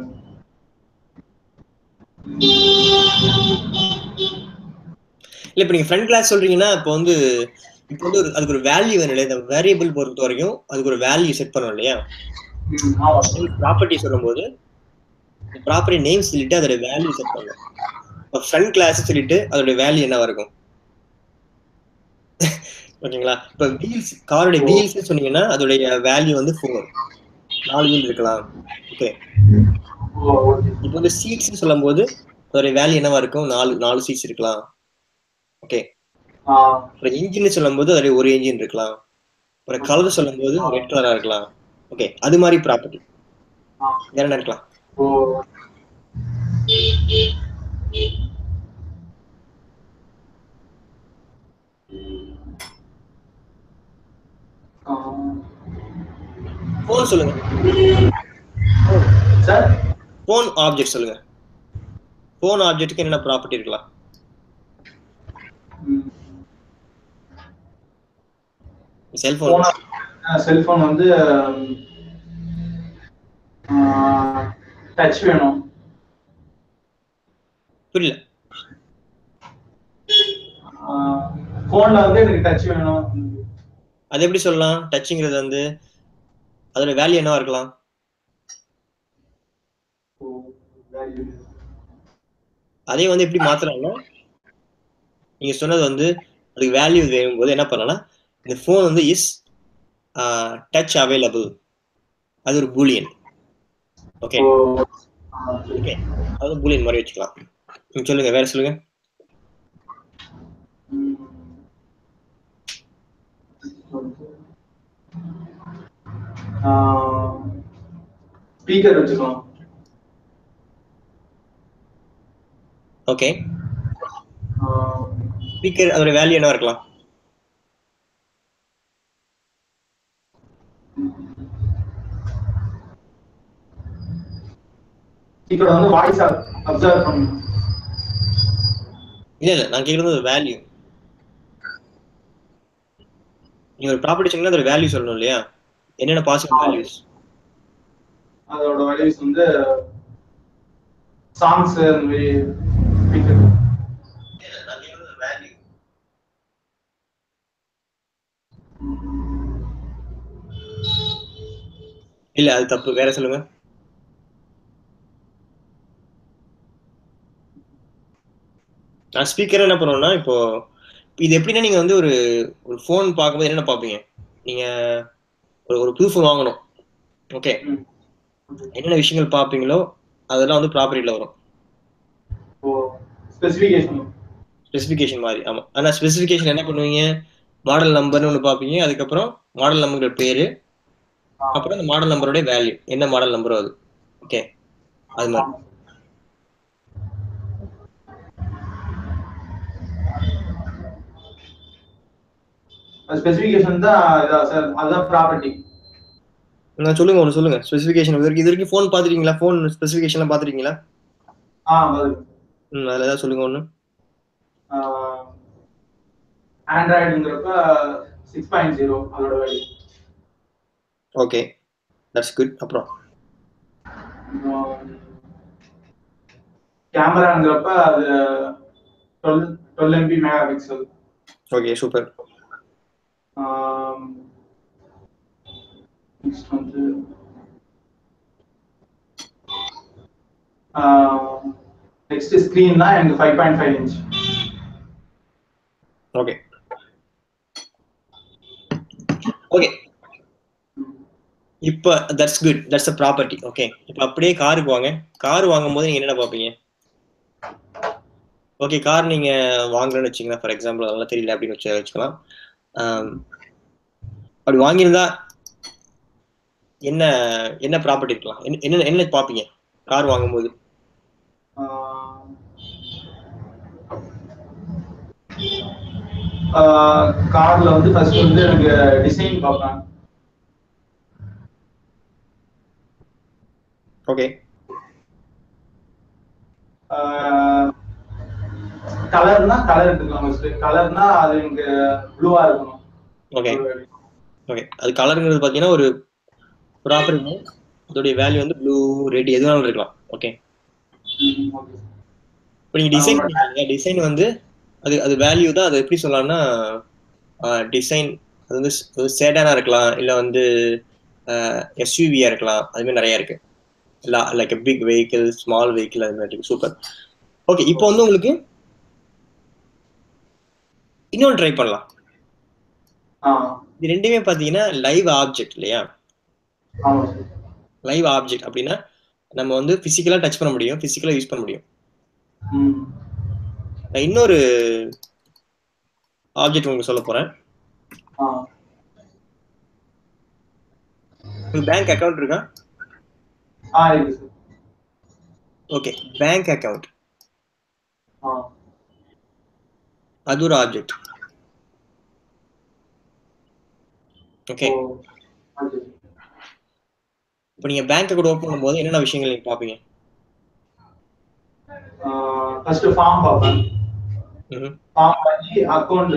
S1: இல்ல. இப்ப நீங்க ஃப்ரண்ட் கிளாஸ் சொல்றீங்கன்னா இப்போ வந்து அதுக்கு ஒரு வேல்யூ வேணும் இல்லையா? இந்த வேரியபிள் பொறுத்த வரைக்கும் அதுக்கு ஒரு வேல்யூ செட் பண்ணணும் இல்லையா? ப்ராப்பர்ட்டி சொல்லும்போது ப்ராப்பர்ட்டி நேம் சொல்லிட்டு அதோட வேல்யூ செட் பண்ணணும். இப்போ ஃப்ரண்ட் கிளாஸ் சொல்லிட்டு அதோட வேல்யூ என்னவா இருக்கும்? ஓகேங்களா? இப்போ காரோட வீல்ஸ் சொன்னீங்கன்னா அதோடைய வேல்யூ வந்து 4 வீல் இருக்கலாம். ஓகே, இப்போ வந்து சீட்ஸ் சொல்லும் போது அதோட வேல்யூ என்னவா இருக்கும்? 4 சீட்ஸ் இருக்கலாம். ஓகே, அப்புறம் இன்ஜின் சொல்லும் போது அதோட ஒரு இன்ஜின் இருக்கலாம். ஒரு கலர் சொல்லும் போது ரெட் கலரா இருக்கலாம். ஓகே, அது மாதிரி ப்ராப்பர்ட்டி வேற என்ன இருக்கலாம்? போன் சொல்லுங்க. போன் ஆப்ஜெக்ட் சொல்லுங்க. ஃபோன் ஆப்ஜெக்ட்டுக்கு என்னென்ன ப்ராப்பர்ட்டி இருக்கலாம்? செல்போன்
S2: செல்போன் வந்து டச் வேணும்.
S1: புரியல.
S2: போன்ல வந்து எனக்கு டச் வேணும்.
S1: அது எப்படி சொல்லலாம்? டச்சுங்கிறது வந்து அதோட வேல்யூ என்னவா இருக்கலாம்? அதே வந்து எப்படி மாத்தலாம்னா, நீங்க சொன்னது வந்து அதுக்கு வேல்யூ வேணும் போது என்ன பண்ணலாம், இந்த ஃபோன் வந்து இஸ் டச் அவைலபிள், அது ஒரு பூலியன். ஓகே ஓகே, அது பூலியன் மாதிரி வச்சுக்கலாம். சொல்லுங்க, வேற சொல்லுங்க.
S2: ஸ்பீக்கர் வச்சுக்கலாம்.
S1: ஓகே, ஸ்பீக்கர் அதோட வேல்யூ என்னவா இருக்கலாம்?
S2: ஸ்பீக்கர் வந்து வாய்ஸ் அப்சர்வ் பண்ணும்.
S1: இல்ல நான் கேக்குறது ஒரு வேல்யூ. நீங்க ஒரு ப்ராப்பர்ட்டி சொன்னா அதோட வேல்யூ சொல்லணும் இல்லையா? என்னென்ன பாசிபிள் வேல்யூஸ்?
S2: அதோட வேல்யூஸ் வந்து சாங்ஸ் அந்த மாதிரி ஸ்பீக்கர்.
S1: இல்ல அது தப்பு, வேற சொல்லுங்க. நான் ஸ்பீக்கர் என்ன பண்ணுவேன்னா, இப்போ இது எப்படின்னா, நீங்க வந்து ஒரு ஒரு ஃபோன் பார்க்கும்போது என்னென்ன பார்ப்பீங்க? நீங்க ஒரு புது ஃபோன் வாங்கணும். ஓகே, என்னென்ன விஷயங்கள் பார்ப்பீங்களோ அதெல்லாம் வந்து ப்ராப்பர்ட்டில வரும்.
S2: ஸ்பெசிஃபிகேஷன்.
S1: ஸ்பெசிஃபிகேஷன் மாதிரி, ஆமா. ஆனா ஸ்பெசிஃபிகேஷன் என்ன பண்ணுவீங்க? மாடல் நம்பர்னு ஒன்று பார்ப்பீங்க, அதுக்கப்புறம் மாடல் நம்பரோட பேரு, அப்புறம் அந்த மாடல் நம்பரோட வேல்யூ, என்ன மாடல் நம்பரோ அது. ஓகே, அது மாதிரி.
S2: ஸ்பெசிஃபிகேஷன் தான் சார், அதுதான் ப்ராப்பர்ட்டி.
S1: நான் சொல்லுங்க, ஒன்று சொல்லுங்க. ஸ்பெசிஃபிகேஷன் இது வரைக்கும் ஃபோன் பார்த்துருக்கீங்களா? ஃபோன் ஸ்பெசிஃபிகேஷன்லாம் பார்த்துருக்கீங்களா? அதில் ஏதாவது சொல்லுங்க ஒன்று.
S2: ஆண்ட்ராய்டுங்கிறப்ப 6.0 அதோட வேல்யூ.
S1: Okay, that's good. அப்புறம்
S2: கேமராங்கிறப்ப அது 12 MP mega pixel.
S1: Okay, super.
S2: Next வந்து நெக்ஸ்ட் ஸ்கிரீன்னா எனக்கு 5.5 இன்ச்.
S1: ஓகே ஓகே, இப்போ that's good, that's a property. Okay, இப்போ அப்படியே காருக்கு வாங்க. கார் வாங்கும்போது நீங்க என்னென்ன பார்ப்பீங்க? ஓகே, கார் நீங்க வாங்குறேன்னு வச்சுக்கலாம், ஃபார் எக்ஸாம்பிள், அதெல்லாம் தெரியல அப்படின்னு வச்சுக்கலாம். அப்படி வாங்கியிருந்தா என்ன என்ன ப்ராப்பர்ட்டி இருக்கலாம்? என்ன என்ன பார்ப்பீங்க கார் வாங்கும்போது?
S2: கார்ல வந்து ஃபர்ஸ்ட் வந்து எனக்கு டிசைன் பார்ப்பேன்.
S1: ஓகே,
S2: கலர்னா கலர் எடுத்துக்கலாம். ஃபர்ஸ்ட் கலர்னா அது எனக்கு ப்ளூவா இருக்கணும்.
S1: ஓகே ஓகே, அது கலருங்கிறது பார்த்தீங்கன்னா ஒரு ப்ராப்பர்ட்டி, அதோடைய வேல்யூ வந்து ப்ளூ, ரெட் எது வேணாலும் இருக்கலாம். ஓகே, இப்போ நீங்க டிசைன் பண்ணீங்க, டிசைன் வந்து அது அது வேல்யூ தான். அது எப்படி சொல்லலாம்னா, டிசைன் அது வந்து சேடானா இருக்கலாம், இல்ல வந்து எஸ்யூவியா இருக்கலாம், அது மாதிரி நிறைய இருக்கு. Like big vehicle, small vehicle, அது மாதிரி. சூப்பர். ஓகே, இப்போ வந்து உங்களுக்கு இன்னொன்று ட்ரை பண்ணலாம். இது ரெண்டுமே பாத்தீங்கன்னா லைவ் ஆப்ஜெக்ட் இல்லையா? லைவ் ஆப்ஜெக்ட் அப்படின்னா நம்ம வந்து பிசிக்கலா டச் பண்ண முடியும், பிசிக்கலா யூஸ் பண்ண முடியும். நான் இன்னொரு ஆப்ஜெக்ட் உங்களுக்கு சொல்ல போறேன். உங்களுக்கு பேங்க் அக்கவுண்ட் இருக்கா? ஓகே, பேங்க் அக்கவுண்ட் அது ஒரு ஆப்ஜெக்ட். ஓகே, இப்போ நீங்க பேங்க் அக்கவுண்ட் ஓபன் பண்ணும்போது என்னென்ன விஷயங்கள் நீங்க பாப்பீங்க?
S2: ஃபர்ஸ்ட் ஃபார்ம் பார்ப்பேன்.
S1: ம்.
S2: ஃபார்ம் பண்ணி அக்கௌண்ட்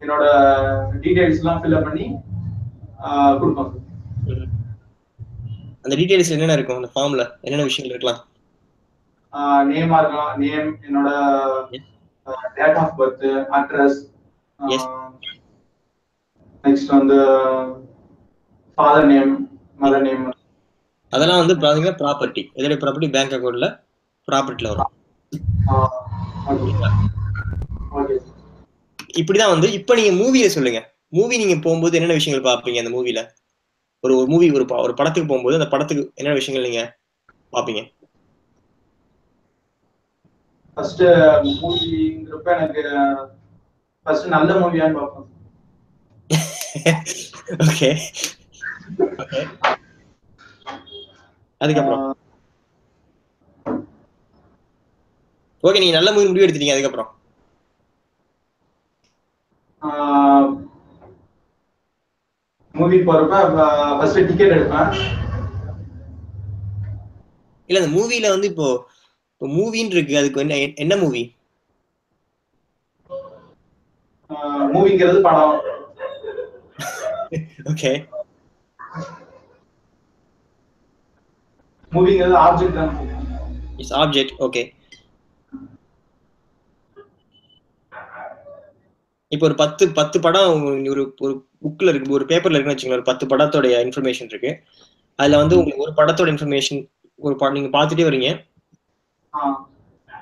S2: என்னோட டீடைல்ஸ் எல்லாம் ஃபில்அப் பண்ணி கொடுப்பேன்.
S1: ம். அந்த டீடைல்ஸ் என்னென்ன இருக்கும் அந்த ஃபார்ம்ல? என்னென்ன விஷயங்கள் இருக்கலாம்?
S2: நேமா இருக்கலாம், நேம், என்னோட date of birth, address,
S1: yes.
S2: Next வந்து ஃபாதர் நேம், மதர் நேம்.
S1: அதெல்லாம் வந்து பாத்தீங்கன்னா ப்ராப்பர்ட்டி. எதோட ப்ராப்பர்ட்டி? பேங்க் அக்கௌண்ட்ல ப்ராப்பர்ட்டில வரும்.
S2: ஓகே.
S1: இப்படிதான் வந்து இப்ப நீங்க மூவில சொல்லுங்க. மூவி நீங்க போகும்போது என்னென்ன விஷயங்கள் பார்ப்பீங்க அந்த மூவில? ஒரு மூவி ஒரு படத்துக்கு போகும்போது அந்த படத்துக்கு என்னென்ன விஷயங்கள் நீங்க பார்ப்பீங்க?
S2: ஃபர்ஸ்ட் மூவிங்கிறப்ப எனக்கு ஃபர்ஸ்ட் நல்ல மூவியான்னு பார்ப்பேன்.
S1: ஓகே. ஓகே. அதுக்கப்புறம் ஓகே, நீங்க நல்ல மூவி முடிவு எடுத்துட்டீங்க. அதுக்கப்புறம்
S2: மூவி போறப்ப ஃபர்ஸ்ட் டிக்கெட் எடுப்பேன்.
S1: இல்ல அந்த மூவில வந்து இப்போ மூவின்னு இருக்கு, அதுக்கு என்ன மூவி?
S2: மூவிங்கிறது படம்.
S1: ஓகே.
S2: மூவிங்கிறது ஆப்ஜெக்ட் தான்.
S1: It's object. ஓகே. இப்போ ஒரு 10 படம் ஒரு ஒரு புக்ல இருக்கு, ஒரு பேப்பர்ல இருக்குன்னு வச்சுக்கோங்க. ஒரு 10 படத்தோட இன்ஃபர்மேஷன் இருக்கு. அதுல வந்து உங்களுக்கு ஒரு படத்தோட இன்ஃபர்மேஷன் ஒரு படம் நீங்க பார்த்துட்டே வரீங்க.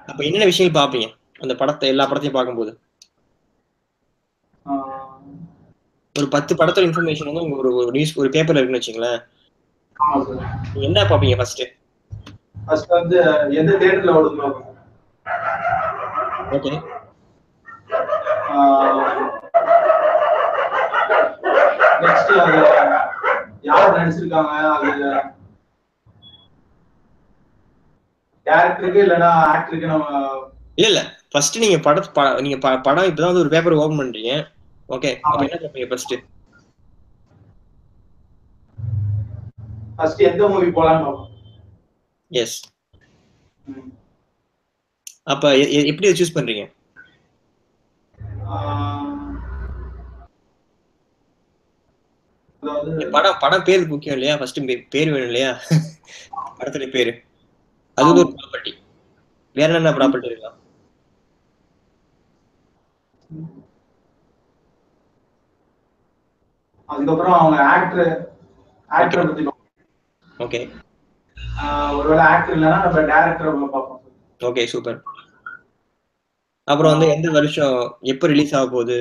S1: அப்ப என்னென்ன விஷயங்கள் பார்ப்பீங்க அந்த படத்தை, எல்லா படத்தையும் பார்க்கும்போது? ஒரு 10 படத்தோட இன்ஃபர்மேஷன் வந்து உங்க ஒரு நியூஸ் ஒரு பேப்பர்ல இருக்குன்னு வச்சுங்களேன். நீங்க என்ன பார்ப்பீங்க ஃபர்ஸ்ட்?
S2: ஃபர்ஸ்ட் வந்து எந்த தியேட்டர்ல ஓடுதோ.
S1: ஓகே.
S2: நெக்ஸ்ட் அது யார் நடிச்சிருக்காங்க, அது டைரக்டருக்கு இல்லனா ஆக்டருக்கு நம்ம
S1: இல்ல ஃபர்ஸ்ட் நீங்க நீங்க படம் இப்பதான் வந்து ஒரு பேப்பர் ஓபன் பண்றீங்க. ஓகே. அப்ப என்ன பார்ப்பீங்க ஃபர்ஸ்ட்?
S2: ஃபர்ஸ்ட் எந்த மூவி போலாம்னு பார்ப்போம்.
S1: எஸ். அப்ப எப்படி சூஸ் பண்றீங்க? படம் பேர் முக்கியம் இல்லையா? ஃபர்ஸ்ட் பேர் வேணும் இல்லையா? படத்துல பேரு அது ஒரு ப்ராப்பர்ட்டி. வேற என்ன ப்ராப்பர்ட்டி இருக்கலாம்?
S2: அதுக்கப்புறம் அவங்க ஆக்டர் பத்தி.
S1: ஓகே.
S2: ஒருவேளை ஆக்டர் இல்லைன்னா நம்ம டைரக்டர் பார்ப்போம்.
S1: Okay, super. அப்புறம் வந்து எந்த வருஷம் எப்போ ரிலீஸ் ஆக போகுது,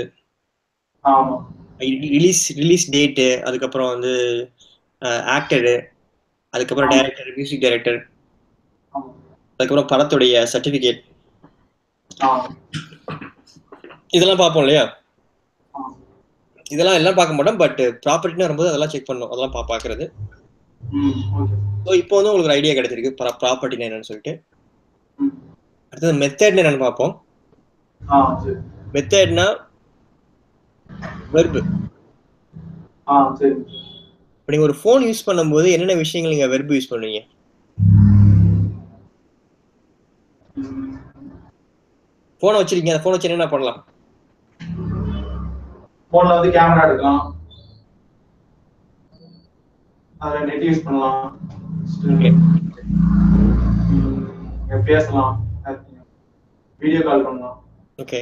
S1: ரிலீஸ் டேட்டு, அதுக்கப்புறம் வந்து ஆக்டரு, அதுக்கப்புறம் டைரக்டர், மியூசிக் டைரக்டர், அதுக்கப்புறம் படத்துடைய சர்டிபிகேட், இதெல்லாம் பார்ப்போம் இல்லையா? இதெல்லாம் எல்லாம் பார்க்க மாட்டோம், பட் ப்ராப்பர்ட்டினா வரும்போது அதெல்லாம் செக் பண்ணணும். அதெல்லாம் பார்க்கறது. ஸோ இப்போ வந்து உங்களுக்கு ஒரு ஐடியா கிடைச்சிருக்கு ப்ராப்பர்ட்டினா என்னன்னு சொல்லிட்டு. அடுத்தது மெத்தட்னு என்னன்னு பார்ப்போம். மெத்தட்னா வெர்பு. இப்போ நீங்க ஒரு ஃபோன் யூஸ் பண்ணும்போது என்னென்ன விஷயங்கள் நீங்க வெர்பு யூஸ் பண்ணுவீங்க? போனை வச்சிருக்கீங்க, அந்த போன் வச்சு என்ன பண்ணலாம்?
S2: போன்ல வந்து கேமரா எடுக்கலாம், அதுல நெட் யூஸ் பண்ணலாம், பேசலாம், வீடியோ கால் பண்ணலாம்.
S1: ஓகே.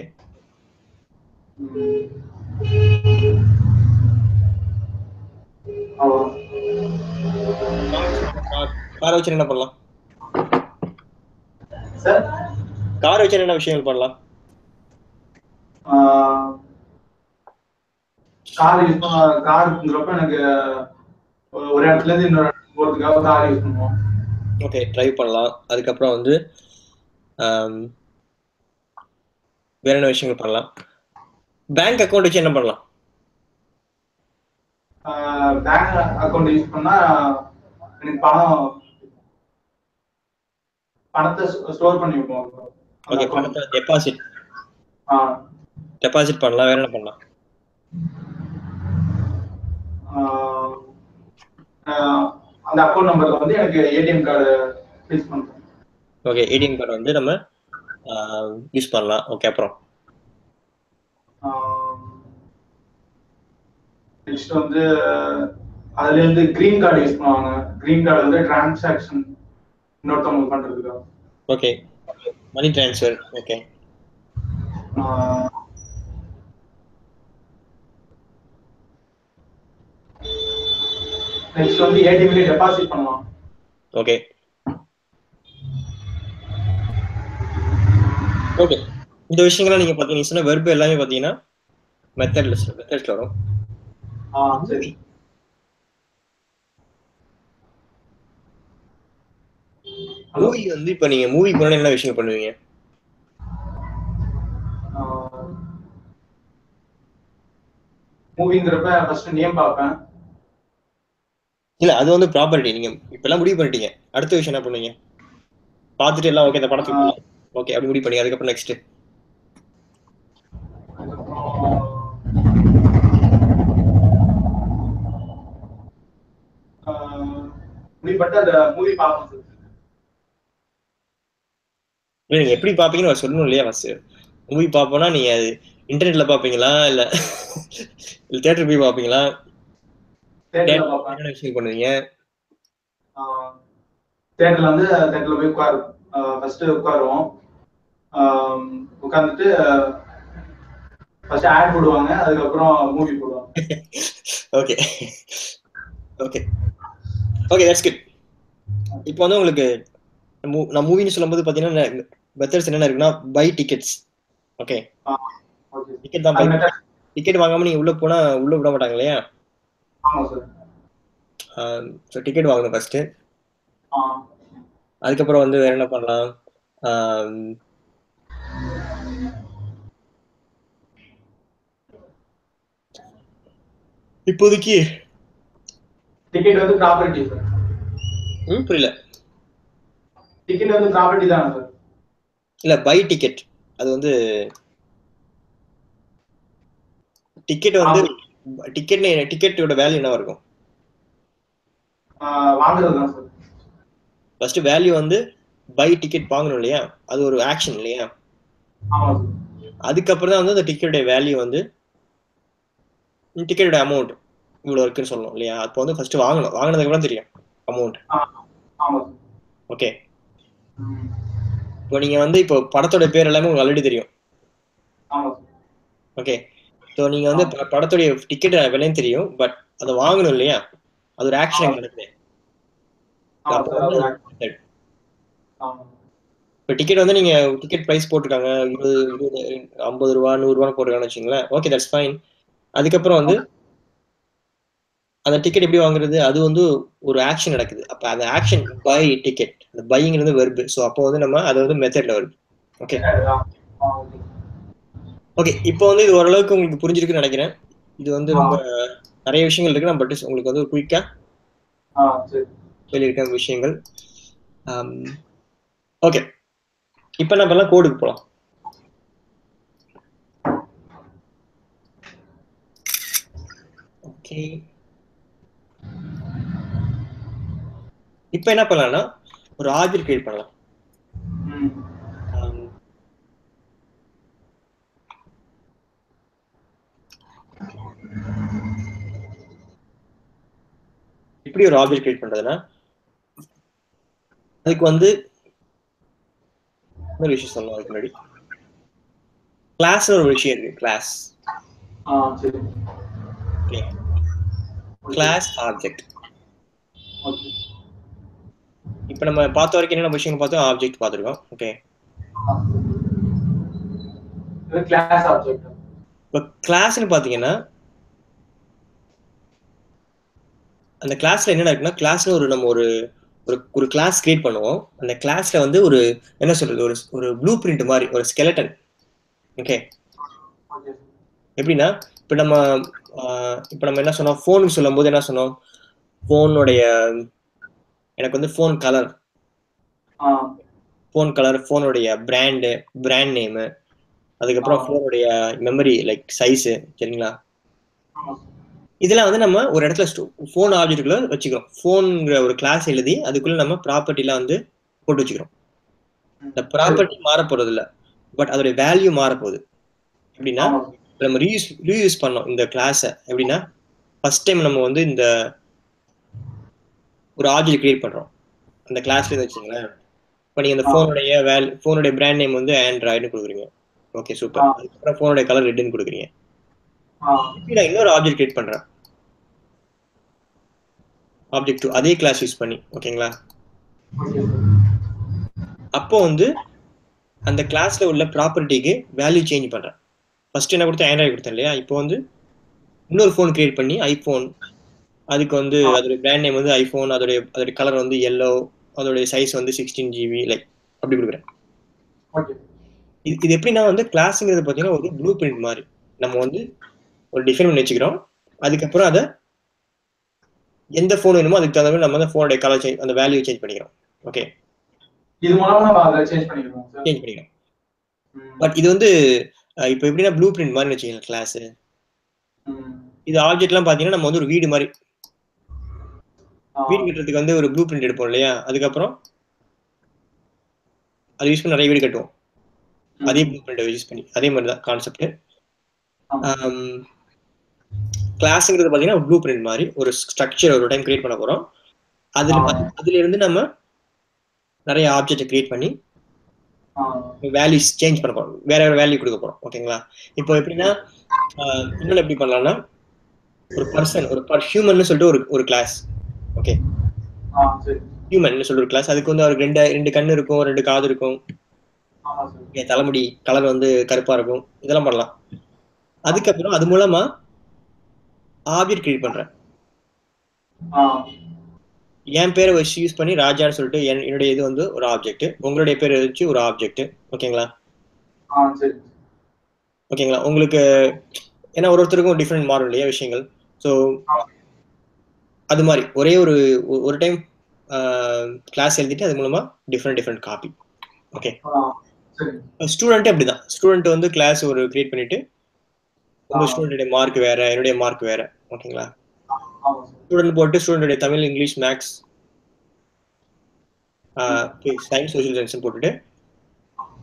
S1: கார் வச்சு என்ன பண்ணலாம்?
S2: சார்
S1: கார் வச்சு என்ன விஷயங்கள் பண்ணலாம்?
S2: கார் யூஸ் பண்ண காருங்கிறப்ப எனக்கு ஒரு இடத்துல இருந்து இன்னொரு இடத்துக்கு போறதுக்காக கார் யூஸ் பண்ணுவோம்.
S1: ஓகே, டிரைவ் பண்ணலாம். அதுக்கப்புறம் வந்து வேற என்ன விஷயங்கள் பண்ணலாம்? பேங்க் அக்கௌண்ட் வச்சு என்ன பண்ணலாம்?
S2: பேங்க் அக்கௌண்ட் யூஸ் பண்ணா எனக்கு பணத்தை ஸ்டோர் பண்ணி வைப்போம்.
S1: ஓகே, பணத்தை டெபாசிட் பண்ணலாம். வேற என்ன பண்ணலாம்?
S2: அந்த அக்கௌண்ட் நம்பர்ல வந்து எனக்கு ஏடிஎம் கார்டு யூஸ் பண்ணுறேன்.
S1: ஓகே, ஏடிஎம் கார்டு வந்து நம்ம யூஸ் பண்ணலாம். ஓகே, அப்புறம்
S2: நெக்ஸ்ட் வந்து அதுல இருந்து கிரீன் கார்டு யூஸ் பண்ணுவாங்க. கிரீன் கார்டு வந்து டிரான்சாக்ஷன் இன்னொருத்தவங்களுக்கு பண்றதுக்காக.
S1: Okay, money transfer. Okay,
S2: next வந்து ஏடிஎம்ல டெபாசிட் பண்ணலாம்.
S1: Okay, okay. இந்த விஷயங்கள்லாம் நீங்க பாத்தீங்க, நீங்க சொன்ன வெர்பு எல்லாமே பாத்தீங்கன்னா மெத்தட்ல வரும்.
S2: சரி.
S1: மூவி வந்து இப்ப நீங்க மூவி போனா என்ன விஷயம் பண்ணுவீங்க?
S2: மூவிங்கிறப்ப ஃபர்ஸ்ட் நேம் பார்ப்பேன்.
S1: இல்ல, அது வந்து ப்ராப்பர்ட்டி. நீங்க இப்ப எல்லாம் முடிவு பண்ணிட்டீங்க, அடுத்த விஷயம் என்ன பண்ணுவீங்க? பாத்துட்டு எல்லாம் ஓகே, இந்த படத்துக்கு போலாம், ஓகே அப்படி முடிவு பண்ணி அதுக்கப்புறம் நெக்ஸ்ட்
S2: முடிப்பட்டு அந்த மூவி பார்க்கணும்.
S1: நீங்க எப்படி பாப்பீங்கன்னு சொல்லணும் இல்லையா? ஃபர்ஸ்ட் மூவி பாப்போம்னா நீங்க அது இன்டர்நெட்ல பாப்பீங்களா, இல்ல இல்ல தியேட்டர் போய் பாப்பீங்களா? என்ன விஷயம் பண்ணுவீங்க?
S2: தியேட்டர்ல வந்து தியேட்டர்ல போய் ஃபர்ஸ்ட் உட்காருவோம். உட்கார்ந்துட்டு ஃபர்ஸ்ட் ஆட் போடுவாங்க, அதுக்கப்புறம் மூவி போடுவாங்க.
S1: Okay, okay, okay, that's good. இப்போ வந்து உங்களுக்கு நான் மூவின்னு சொல்லும்போது பாத்தீங்கன்னா மெத்தட்ஸ் என்னென்ன இருக்குன்னா, பை டிக்கெட்ஸ். ஓகே, டிக்கெட் தான் பை. டிக்கெட் வாங்காம நீங்க உள்ள போனா உள்ள விட மாட்டாங்க இல்லையா?
S2: ஆமா சார்.
S1: ஸோ டிக்கெட் வாங்கணும் ஃபர்ஸ்ட். அதுக்கப்புறம் வந்து வேற என்ன பண்ணலாம்? இப்போதைக்கு
S2: டிக்கெட் வந்து ப்ராப்பர்ட்டி சார்.
S1: புரியல.
S2: டிக்கெட் வந்து ப்ராப்பர்ட்டி தான் சார்.
S1: இல்ல, பை டிக்கெட் அது வந்து டிக்கெட் வந்து டிக்கெட்டோட வேல்யூ என்னவா இருக்கும்?
S2: வாங்குறது தான் சார்.
S1: ஃபர்ஸ்ட் வேல்யூ வந்து பை டிக்கெட் வாங்கணும் இல்லையா? அது ஒரு ஆக்ஷன் இல்லையா?
S2: ஆமா சார்.
S1: அதுக்கப்புறம் தான் வந்து அந்த டிக்கெட்டோட வேல்யூ வந்து டிக்கெட்டோட அமௌண்ட் இவ்வளவு இருக்குன்னு சொல்லணும் இல்லையா? அப்போ வந்து ஃபர்ஸ்ட் வாங்கணும், வாங்கினதுக்கு அப்புறம் தெரியும் அமௌண்ட்.
S2: ஆமா.
S1: ஓகே, இப்போ நீங்க வந்து இப்போ படத்தோட பேர் எல்லாமே உங்களுக்கு ஆல்ரெடி தெரியும்.
S2: ஆமா.
S1: ஓகே, ஸோ நீங்க வந்து படத்துடைய டிக்கெட் விலையும் தெரியும், பட் அதை வாங்கணும் இல்லையா? அது ஒரு ஆக்ஷன் நடக்குது. அப்போ வந்து இப்போ டிக்கெட் வந்து நீங்க டிக்கெட் பிரைஸ் போட்டிருக்காங்க 20 50 ரூபா 100 ரூபான்னு போட்டிருக்காங்கன்னு வச்சுங்களேன். Okay, that's fine. அதுக்கப்புறம் வந்து அந்த டிக்கெட் எப்படி வாங்குறது? அது வந்து ஒரு ஆக்ஷன் நடக்குது. அப்ப அந்த ஆக்ஷன் பை டிக்கெட், அந்த பைங்கிறது வெர்பு. ஸோ அப்போ வந்து நம்ம அது வந்து மெத்தட்ல வருது. Okay, okay. இப்போ வந்து இது ஓரளவுக்கு உங்களுக்கு புரிஞ்சிருக்குன்னு நினைக்கிறேன். இது வந்து ரொம்ப நிறைய விஷயங்கள் இருக்கு. நான் பட் உங்களுக்கு வந்து குயிக்கா சொல்லியிருக்க விஷயங்கள். ஓகே, இப்போ நம்ம எல்லாம் கோடுக்கு போகலாம். ஓகே, இப்போ என்ன பண்ணலாம்னா ஒரு ஆப்ஜெக்ட் கிரியேட் பண்ணலாம். இப்படி ஒரு ஆப்ஜெக்ட் கிரியேட் பண்றதுன்னா அதுக்கு வந்து ஒரு விஷயம் சொல்லணும். அதுக்கு முன்னாடி கிளாஸ்ல ஒரு விஷயம் இருக்கு. கிளாஸ். Okay, class object. இப்போ நம்ம பார்த்த வரைக்கும் என்னென்ன விஷயம் பார்த்தோம்? ஆப்ஜெக்ட் பார்த்துருக்கோம். Okay,
S2: class object.
S1: இப்போ கிளாஸ்னு பார்த்தீங்கன்னா அந்த கிளாஸ்ல என்ன இருக்குன்னா, கிளாஸ்ல நம்ம ஒரு ஒரு கிளாஸ் கிரியேட் பண்ணுவோம். அந்த கிளாஸ்ல வந்து ஒரு என்ன சொல்றது, ஒரு ஒரு ப்ளூ பிரிண்ட் மாதிரி ஒரு ஸ்கெலட்டன். ஓகே, எப்படின்னா இப்போ நம்ம என்ன சொன்னோம்? ஃபோனுக்கு சொல்லும் போது என்ன சொன்னோம்? ஃபோனுடைய எனக்கு வந்து ஃபோன் கலர், ஃபோனுடைய பிராண்ட் நேமு, அதுக்கப்புறம் ஃபோனுடைய மெமரி லைக் சைஸு. சரிங்களா? இதெல்லாம் வந்து நம்ம ஒரு இடத்துல ஃபோன் ஆப்ஜெக்ட்டுக்குள்ள வச்சுக்கிறோம். ஃபோனுங்கிற ஒரு கிளாஸ் எழுதி அதுக்குள்ள நம்ம ப்ராப்பர்ட்டிலாம் வந்து போட்டு வச்சுக்கிறோம். இந்த ப்ராப்பர்ட்டி மாற போறது இல்ல, பட் அதோட வேல்யூ மாற போகுது. எப்படின்னா நம்ம ரீயூஸ் பண்ணோம் இந்த கிளாஸை. எப்படின்னா ஃபர்ஸ்ட் டைம் நம்ம வந்து இந்த ஒரு ஆப்ஜெக்ட் கிரியேட் பண்றோம் அந்த கிளாஸ்ல இருந்து வச்சுங்களேன். இப்போ நீங்க அந்த ஃபோனுடைய பிராண்ட் நேம் வந்து ஆண்ட்ராய்டுன்னு கொடுக்குறீங்க. Okay super. அதுக்கப்புறம் ஃபோனுடைய கலர் ரெட்னு கொடுக்குறீங்க. நான் இன்னொரு ஆப்ஜெக்ட் கிரியேட் பண்றேன், ஆப்ஜெக்ட் 2 அதே கிளாஸ் யூஸ் பண்ணி. ஓகேங்களா? அப்போ வந்து அந்த கிளாஸ்ல உள்ள ப்ராப்பர்ட்டிக்கு வேல்யூ சேஞ்ச் பண்றேன். ஃபர்ஸ்ட் என்ன கொடுத்தேன், ஆண்ட்ராய்டு கொடுத்தேன் இல்லையா? இப்போ வந்து இன்னொரு ஃபோன் கிரியேட் பண்ணி ஐஃபோன், அதுக்கு வந்து அதோட பிராண்ட் நேம் வந்து ஐஃபோன், அதோட கலர் வந்து எல்லோ, அதோட சைஸ் வந்து 16 GB, லைக் அப்படி கொடுக்குறேன். இது எப்படின்னா வந்து கிளாஸுங்கிறது பார்த்தீங்கன்னா ஒரு ப்ளூ பிரிண்ட் மாதிரி. நம்ம வந்து ஒரு டிஃபைன் பண்ணி வச்சுக்கிறோம். அதுக்கப்புறம் அதை எந்த ஃபோன் வேணுமோ அதுக்கு தகுந்த மாதிரி நம்ம அந்த ஃபோனுடைய கலர் சேஞ்ச், அந்த வேல்யூ சேஞ்ச் பண்ணிக்கிறோம். ஓகே,
S2: இது மூலமா நம்ம அதை சேஞ்ச் பண்ணிக்கிறோம்.
S1: சேஞ்ச் பண்ணிக்கிறோம். பட் இது வந்து இப்போ எப்படின்னா ப்ளூ பிரிண்ட் மாதிரி வச்சுக்கலாம் கிளாஸ். இது ஆப்ஜெக்ட்லாம் பார்த்தீங்கன்னா நம்ம வந்து ஒரு வீடு மாதிரி, வீடு கட்டுறதுக்கு வந்து ஒரு ப்ளூ பிரிண்ட் எடுப்போம் இல்லையா? அதுக்கப்புறம் அதை யூஸ் பண்ணி நிறைய வீடு கட்டுவோம். அதே ப்ளூ பிரிண்ட் யூஸ் பண்ணி அதே மாதிரி தான் கான்செப்ட். கிளாஸ்ங்கிறது பார்த்தீங்கன்னா ப்ளூ பிரிண்ட் மாதிரி ஒரு ஸ்ட்ரக்சர் ஒரு டைம் கிரியேட் பண்ண போறோம். அதுல இருந்து நம்ம நிறைய ஆப்ஜெக்ட் கிரியேட் பண்ணி வேல்யூஸ் சேஞ்ச் பண்ண போறோம், வேற வேற வேல்யூ கொடுக்க போறோம். ஓகேங்களா? இப்போ எப்படின்னா இன்னொன்று எப்படி பண்ணலாம்னா ஒரு பர்சன், ஒரு ஹியூமன் சொல்லிட்டு ஒரு கிளாஸ். ஓகே, ஹியூமன் சொல்லிட்டு ஒரு கிளாஸ். அதுக்கு வந்து அவருக்கு ரெண்டு கண்ணு இருக்கும், ரெண்டு காது இருக்கும், தலைமுடி கலர் வந்து கருப்பா இருக்கும். இதெல்லாம் பண்ணலாம். அதுக்கப்புறம் அது மூலமா ஆப்ஜெக்ட் கிரியேட் பண்றேன். என் பேரை வச்சு யூஸ் பண்ணி ராஜான்னு சொல்லிட்டு என்னுடைய இது வந்து ஒரு ஆப்ஜெக்ட், உங்களுடைய பேரை வச்சு ஒரு ஆப்ஜெக்ட். ஓகேங்களா? ஓகேங்களா? உங்களுக்கு ஏன்னா ஒருத்தருக்கும் டிஃப்ரெண்ட் மாறும் இல்லையா விஷயங்கள். ஸோ அது மாதிரி ஒரே ஒரு டைம் கிளாஸ் எழுதிட்டு அது மூலமா டிஃப்ரெண்ட் காப்பி. ஓகே, ஸ்டூடெண்ட் அப்படிதான். ஸ்டூடெண்ட் வந்து கிளாஸ் ஒரு கிரியேட் பண்ணிட்டு உங்க ஸ்டூடெண்ட் மார்க் வேற, என்னுடைய மார்க் வேற. ஓகேங்களா? ஸ்டூடெண்ட் போட்டு student Tamil, English, maths, science, social science போட்டுட்டு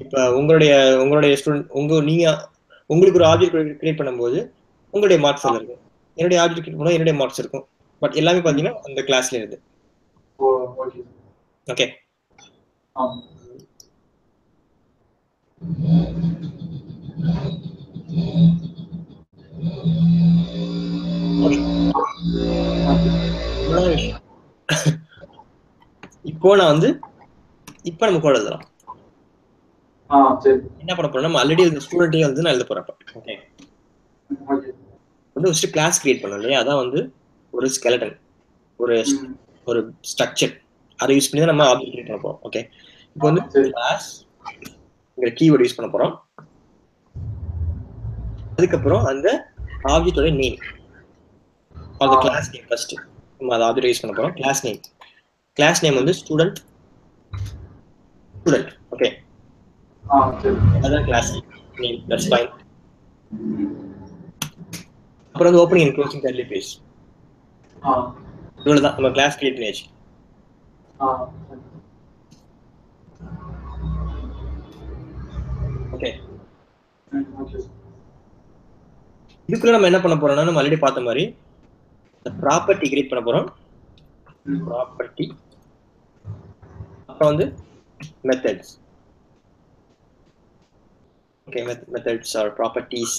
S1: இப்போ உங்களுடைய ஸ்டூடெண்ட் நீங்க உங்களுக்கு ஒரு ஆப்ஜெக்ட் கிரியேட் பண்ணும்போது உங்களுடைய மார்க்ஸ் அதில் இருக்கும், என்னுடைய ஆப்ஜெக்ட் கிரியேட் பண்ணும்போது என்னுடைய மார்க்ஸ் இருக்கும். பட் எல்லாமே பார்த்தீங்கன்னா அந்த கிளாஸ்ல இருந்து. ஓகே, இப்போ நான் வந்து இப்போ நம்ம கோட் எழுதலாம். என்ன பண்ண போறோம், நம்ம ஆல்ரெடி அந்த ஸ்டூடெண்ட்டே வந்து நான் எழுத போறேன். ஓகே, வந்து ஃபர்ஸ்ட் கிளாஸ் கிரியேட் பண்ணோம் இல்லையா? அதான் வந்து ஒரு ஸ்கெலட்டன், ஒரு ஒரு ஸ்ட்ரக்சர். அதை யூஸ் பண்ணி தான் நம்ம ஆப்ஜெக்ட் கிரியேட் பண்ண போறோம். ஓகே, இப்போ வந்து கிளாஸ் கீவேர்டு யூஸ் பண்ண போறோம். அதுக்கப்புறம் அந்த ஆப்ஜெக்டோட நேம், அந்த கிளாஸ் நேம் ஃபர்ஸ்ட் நம்ம அதை ஆப்ஜெக்ட் யூஸ் பண்ண போறோம். கிளாஸ் நேம் வந்து ஸ்டூடெண்ட். ஓகே, அதான் கிளாஸ் நேம். That's fine. அப்புறம் வந்து opening and closing curly brace. இவ்வளவுதான், நம்ம கிளாஸ் கிரியேட் பண்ணியாச்சு. ஓகே, இதுக்குள்ள நம்ம என்ன பண்ண போறோம்னா நம்ம ஆல்ரெடி பார்த்த மாதிரி ப்ராப்பர்ட்டி கிரியேட் பண்ண போறோம். ப்ராப்பர்ட்டி, அப்புறம் வந்து methods. Okay, methods or properties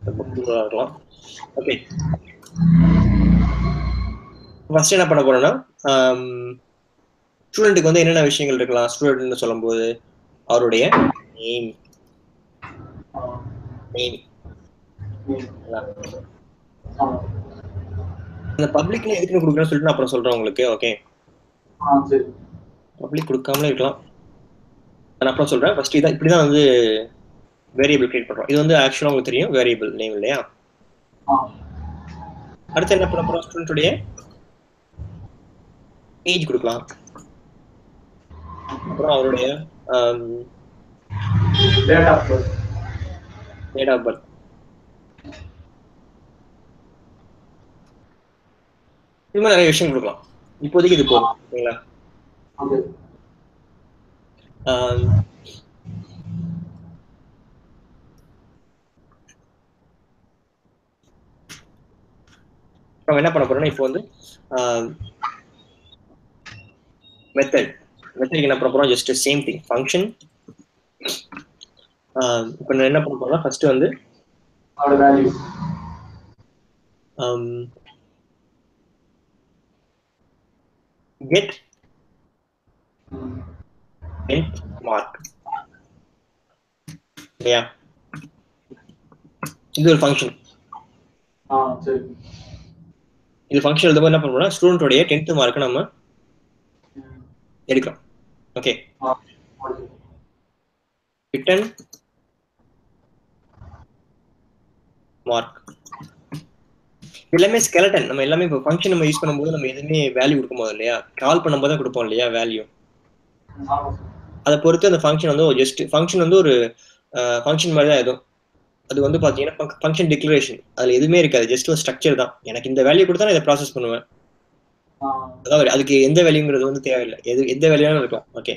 S1: இருக்கலாம். ஓகே, ஃபர்ஸ்ட் என்ன பண்ண போறோம்னா ஸ்டூடெண்ட்டுக்கு வந்து என்னென்ன விஷயங்கள் இருக்கலாம். ஸ்டூடெண்ட்னு சொல்லும்போது அவருடைய நேம், அந்த பப்ளிக்ல எதுக்கு கொடுக்குறேன்னு சொல்லிட்டு நான் அப்புறம் சொல்றேன் உங்களுக்கு. ஓகே, பப்ளிக் கொடுக்காமலே இருக்கலாம், நான் அப்புறம் சொல்றேன். ஃபர்ஸ்ட் இதான் இப்படிதான் வந்து வேரியபிள் கிரியேட் பண்றோம். இது வந்து ஆக்சுவலா உங்களுக்கு தெரியும் வேரியபிள் நேம் இல்லையா? அடுத்து என்ன பண்ண போறோம், ஸ்டூடெண்ட்டுடைய ஏஜ் கொடுக்கலாம். அப்புறம் அவருடைய டேட் ஆஃப் பர்த். இது மாதிரி நிறைய விஷயம் கொடுக்கலாம். இப்போதைக்கு இது போதும். ஓகேங்களா? நம்ம என்ன பண்ண போறோம்னா இப்போ வந்து மெத்தட் என்ன பண்ண போறோம், ஜஸ்ட் சேம் திங் ஃபங்க்ஷன். இப்போ நான் என்ன பண்ண போறேன்னா ஃபர்ஸ்ட் வந்து கெட் டென்த் மார்க் இல்லையா, இது ஒரு ஃபங்க்ஷன். இது ஃபங்க்ஷன் எழுதும்போது என்ன பண்ணுவோம்னா ஸ்டூடெண்டோடைய 10th மார்க் நம்ம எடுக்கிறோம். ஓகே, ரிட்டன் மார்க் எல்லாமே ஸ்கெலட்டன். நம்ம எல்லாமே இப்போ ஃபங்க்ஷன் நம்ம யூஸ் பண்ணும்போது நம்ம எதுவுமே வேல்யூ கொடுக்கும் போது இல்லையா, கால் பண்ணும்போது தான் கொடுப்போம் இல்லையா வேல்யூ. அதை பொறுத்து அந்த ஃபங்க்ஷன் வந்து ஜஸ்ட் ஃபங்க்ஷன் வந்து ஒரு ஃபங்க்ஷன் மாதிரி தான் எதுவும். அது வந்து பாத்தீங்கன்னா ஃபங்க்ஷன் டிக்ளரேஷன், அதுல எதுவுமே இருக்காது, ஜஸ்ட் ஒரு ஸ்ட்ரக்சர் தான். எனக்கு இந்த வேல்யூ கொடுத்தா நான் இதை ப்ராசஸ் பண்ணுவேன். அதாவது அதுக்கு எந்த வேல்யூங்கிறது வந்து தேவையில்லை, எந்த வேல்யூனாலும் இருக்கும். ஓகே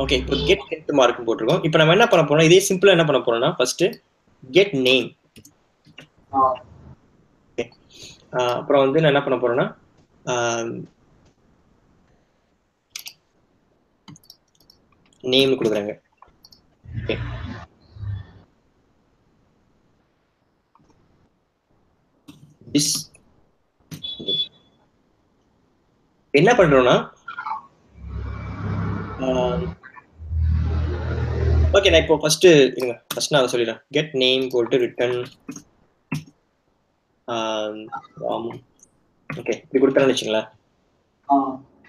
S1: ஓகே, இப்போ கெட் 10th மார்க் போட்டிருக்கோம். இப்போ நம்ம என்ன பண்ண போறோம், இதே சிம்பிளா என்ன பண்ண போறோம்னா ஃபர்ஸ்ட் கெட் நேம். அப்புறம் வந்து நான் என்ன பண்ண போறேன்னா நேம் கொடுக்குறாங்க. ஓகே, என்ன பண்றோம்னா ஓகே, நான் இப்போ ஃபர்ஸ்ட் நான் அதை சொல்லிடுறேன். கெட் நேம் போட்டு ரிட்டர்ன் ஓகே இப்படி கொடுத்தேன்னு வச்சுங்களேன்.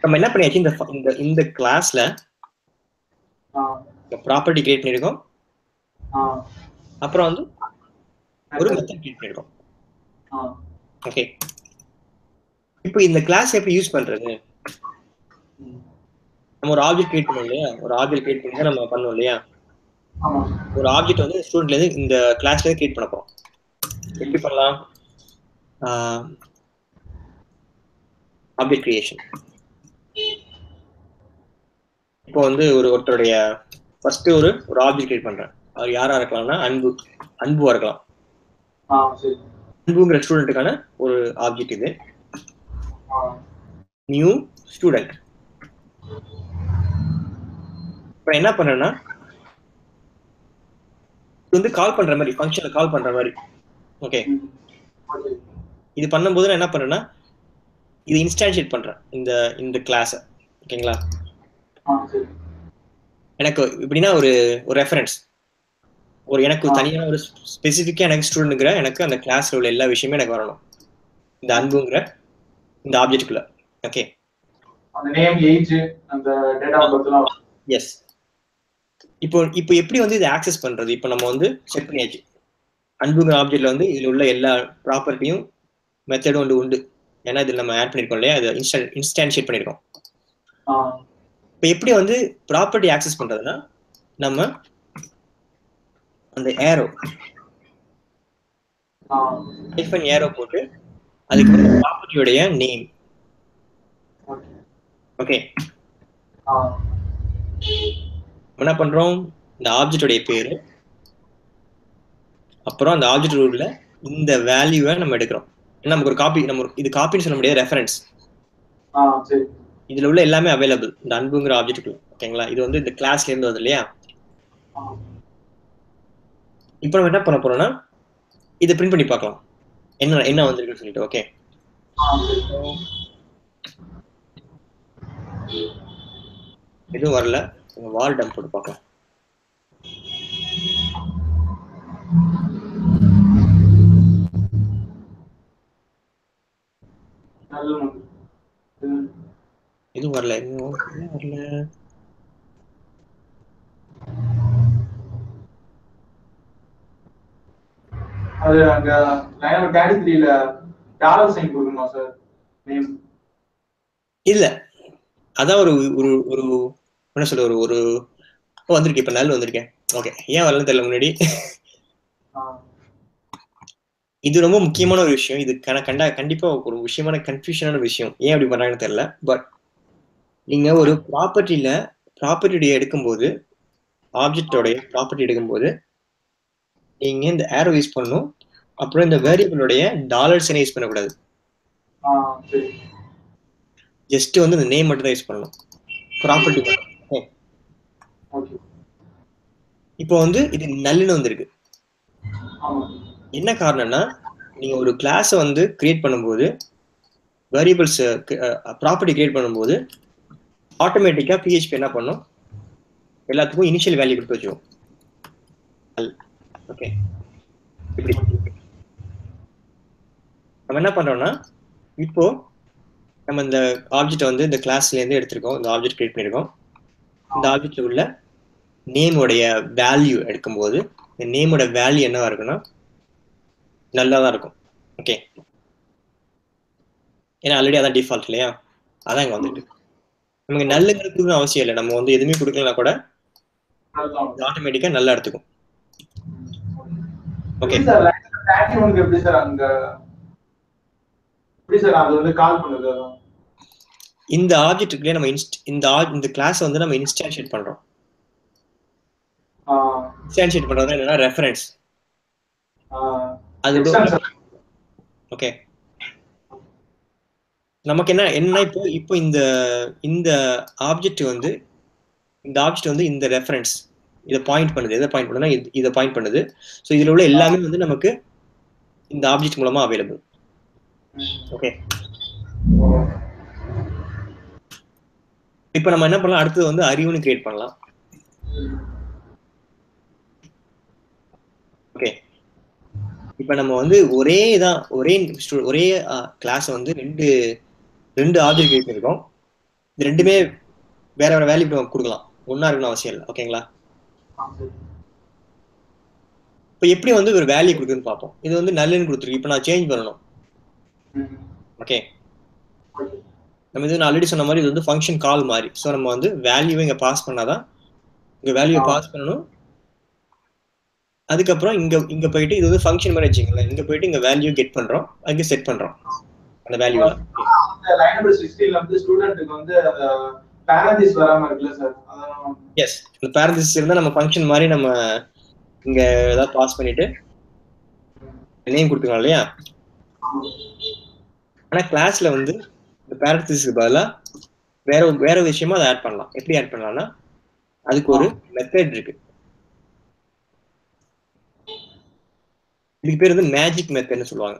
S1: நம்ம என்ன பண்ணியாச்சு, இந்த இந்த கிளாஸ்ல ப்ராப்பர்ட்டி கிரியேட் பண்ணிருக்கோம். அப்புறம் வந்து ஒரு மெத்தட் கிரியேட் பண்ணிருக்கோம். ஓகே, இப்போ இந்த கிளாஸ் எப்படி யூஸ் பண்றது, நம்ம ஒரு ஆப்ஜெக்ட் கிரியேட் பண்ணோம் இல்லையா, ஒரு ஆப்ஜெக்ட் கிரியேட் பண்ணி நம்ம பண்ணோம் இல்லையா, ஒரு ஆப்ஜெக்ட் வந்து ஸ்டூடெண்ட்ல இருந்து இந்த கிளாஸ்ல இருந்து கிரியேட் பண்ண போறோம். எப்படி பண்ணலாம், ஆப்ஜெக்ட் கிரியேஷன். இப்போ வந்து ஒருத்தருடைய ஃபர்ஸ்ட் ஒரு ஆப்ஜெக்ட் கிரியேட் பண்றேன். அவர் யாரா இருக்கலாம்னா அன்புவா இருக்கலாம். அன்புங்கிற ஸ்டூடெண்ட்டுக்கான ஒரு ஆப்ஜெக்ட் இது. New student. இப்போ என்ன பண்றேன்னா இது வந்து கால் பண்ற மாதிரி, ஃபங்க்ஷன்ல கால் பண்ற மாதிரி. ஓகே, இது பண்ணும்போது நான் என்ன பண்றேன்னா இது இன்ஸ்டான்ஷியேட் பண்றேன் இந்த இந்த கிளாஸை. ஓகேங்களா, எனக்கு இப்படின்னா ஒரு ரெஃபரன்ஸ், எனக்கு தனியான ஒரு ஸ்பெசிஃபிக்கா எனக்கு ஸ்டூடெண்ட்ங்கிற எனக்கு அந்த கிளாஸ்ல உள்ள எல்லா விஷயமே எனக்கு வரணும் இந்த அன்புங்கிற இந்த ஆப்ஜெக்ட்குள்ள. ஓகே,
S2: அந்த நேம், ஏஜ், அந்த டேட் ஆஃப் பர்த்லாம்.
S1: எஸ். இப்போ எப்படி வந்து இதை ஆக்சஸ் பண்றது, இப்போ நம்ம வந்து செட் பண்ணியாச்சு. அன்புங்கிற ஆப்ஜெக்ட்ல வந்து இதுல உள்ள எல்லா ப்ராப்பர்ட்டியும் மெத்தடும் வந்து உண்டு. ஏன்னா இதில் நம்ம ஆட் பண்ணிருக்கோம் இல்லையா, அதை இன்ஸ்டான்ஷியேட் பண்ணிருக்கோம். இப்போ எப்படி வந்து ப்ராப்பர்ட்டி ஆக்சஸ் பண்றதுன்னா நம்ம அந்த ஏரோ ஏரோ போட்டு அதுக்கு ப்ராப்பர்ட்டியோடைய நேம். ஓகே, என்ன பண்றோம், இந்த ஆப்ஜெக்டோடைய பேரு, அப்புறம் அந்த ஆப்ஜெக்ட் உள்ள இந்த வேல்யூவை நம்ம எடுக்கிறோம். நமக்கு ஒரு காப்பி, நம்ம இது காப்பின்னு சொல்ல முடியாது, ரெஃபரன்ஸ். இதுல உள்ள எல்லாமே அவைலபிள் இந்த அன்புங்கிற ஆப்ஜெக்ட். ஓகேங்களா, இது வந்து இந்த கிளாஸ்ல இருந்து வருது இல்லையா. இப்போ நம்ம என்ன பண்ண போறோம்னா இதை பிரிண்ட் பண்ணி பார்க்கலாம் என்ன வந்திருக்குன்னு சொல்லிட்டு. ஓகே, எதுவும் வரல, வால் டம்ப் போட்டு பார்க்கலாம். எதுவும் வரல, வரல.
S2: அது அங்க லைன் நம்பர் 33ல டாலர் சைன் கொடுக்கணுமா சார் நேம்?
S1: இல்ல, அதான் ஒரு ஒரு ஒரு என்ன சொல்ற ஒரு வந்திருக்கு, இப்ப நல்ல வந்திருக்கேன். ஓகே, ஏன் வரலன்னு தெரியல முன்னாடி. இது ரொம்ப முக்கியமான ஒரு விஷயம், இது கண்டிப்பா ஒரு விஷயமான கன்ஃபியூஷனான விஷயம். ஏன் அப்படி பண்றாங்கன்னு தெரியல. பட் நீங்க ஒரு ப்ராப்பர்ட்டி எடுக்கும்போது ஆப்ஜெக்டோடைய ப்ராப்பர்ட்டி எடுக்கும்போது நீங்க இந்த ஏரோ யூஸ் பண்ணணும். அப்புறம் இந்த வேரியபிளோடைய டாலர் சைன் யூஸ் பண்ணக்கூடாது.
S2: சரி.
S1: ஜஸ்ட் வந்து இந்த நேம் மட்டும் தான் யூஸ் பண்ணணும். ப்ராப்பர்ட்டி மட்டும்.
S2: ஓகே.
S1: இப்போ வந்து இது நல்லுன்னு வந்திருக்கு.
S2: ஆமா.
S1: என்ன காரணம்னா நீங்க ஒரு கிளாஸை வந்து கிரியேட் பண்ணும்போது வேரியபிள்ஸ் ப்ராப்பர்ட்டி கிரியேட் பண்ணும்போது ஆட்டோமேட்டிக்கா PHP என்ன பண்ணும், எல்லாத்துக்கும் இனிஷியல் வேல்யூ கொடுத்து வச்சுக்கும். ஓகே, இப்படி நம்ம என்ன பண்றோம்னா இப்போ நம்ம இந்த ஆப்ஜெக்ட் வந்து இந்த கிளாஸ்ல இருந்து எடுத்திருக்கோம். இந்த ஆப்ஜெக்ட் கிரியேட் பண்ணிருக்கோம். இந்த ஆப்ஜெக்ட்ல உள்ள நேமோடைய வேல்யூ எடுக்கும்போது இந்த நேமோட வேல்யூ என்னவா இருக்குன்னா நல்லா தான் இருக்கும். ஓகே, ஏன்னா ஆல்ரெடி அதான் டிஃபால்ட் இல்லையா, அதான் இங்க வந்துட்டு நமக்கு நல்லுங்கிறதுக்கு அவசியம் இல்லை. நம்ம வந்து எதுவுமே கொடுக்கலாம் கூட ஆட்டோமேட்டிக்கா நல்லா எடுத்துக்கும். ஓகே
S2: சார் எப்படி சார் அங்க எப்படி சார் அது வந்து கால் பண்ணுது?
S1: இந்த ஆப்ஜெக்ட்டுக்குள்ளே நம்ம இந்த கிளாஸ் வந்து நம்ம இன்ஸ்டான்ஷியேட் பண்றோம். இன்ஸ்டான்ஷியேட் பண்றது என்னன்னா ரெஃபரன்ஸ். அதோட ஓகே, நமக்கு என்ன இப்போ இப்போ இந்த இந்த ஆப்ஜெக்ட் வந்து இந்த ரெஃபரன்ஸ் இதை பாயிண்ட் பண்ணுது. எதை பாயிண்ட் பண்ணுன்னா இதை பாயிண்ட் பண்ணுது. ஸோ இதுல உள்ள எல்லாமே வந்து நமக்கு இந்த ஆப்ஜெக்ட் மூலமா அவைலபிள். ஓகே, இப்போ நம்ம என்ன பண்ணலாம், அடுத்தது வந்து அறிவுன்னு கிரியேட் பண்ணலாம். ஓகே, இப்போ நம்ம வந்து ஒரே கிளாஸ் வந்து ரெண்டு ஆப்ஜெக்ட் கிரியேட் பண்ணிருக்கோம். இது ரெண்டுமே வேற வேற வேல்யூ கொடுக்கலாம், ஒன்னா இருக்கணும் அவசியம் இல்லை. ஓகேங்களா, இப்போ எப்படி வந்து ஒரு வேல்யூ கொடுக்குதுன்னு பார்ப்போம். இது வந்து நல்லுன்னு கொடுத்துருக்கு. இப்போ நான் சேஞ்ச் பண்ணணும். ஓகே, நம்ம இது ஆல்ரெடி சொன்ன மாதிரி இது வந்து ஃபங்க்ஷன் கால் மாதிரி. ஸோ நம்ம வந்து வேல்யூவை இங்கே பாஸ் பண்ணாதான் இங்கே வேல்யூவை பாஸ் பண்ணணும். அதுக்கப்புறம் இங்க போயிட்டு இது வந்து ஃபங்க்ஷன் மாதிரி வச்சுக்கோங்களேன். இங்க போயிட்டு இங்க வேல்யூ கெட் பண்றோம், அங்கே செட் பண்றோம் அந்த வேல்யூலாம்.
S2: லைன் நம்பர் 16ல வந்து ஸ்டூடண்ட்க்கு வந்து பேரண்டிஸ் வராம இருக்குல்ல சார், அதான்.
S1: எஸ், இந்த பேரண்டிஸ் இருந்தா நம்ம ஃபங்க்ஷன் மாதிரி நம்ம இங்க ஏதாவது பாஸ் பண்ணிட்டு நேம் கொடுத்துக்கலாம் இல்லையா. ஆனா கிளாஸ்ல வந்து இந்த பேரண்டிஸ்க்கு பதிலா வேற விஷயமா அதை ஆட் பண்ணலாம். எப்படி ஆட் பண்ணலாம்னா அதுக்கு ஒரு மெத்தட் இருக்கு. இதுக்கு பேர் வந்து மேஜிக் மெத்தட்னு சொல்லுவாங்க.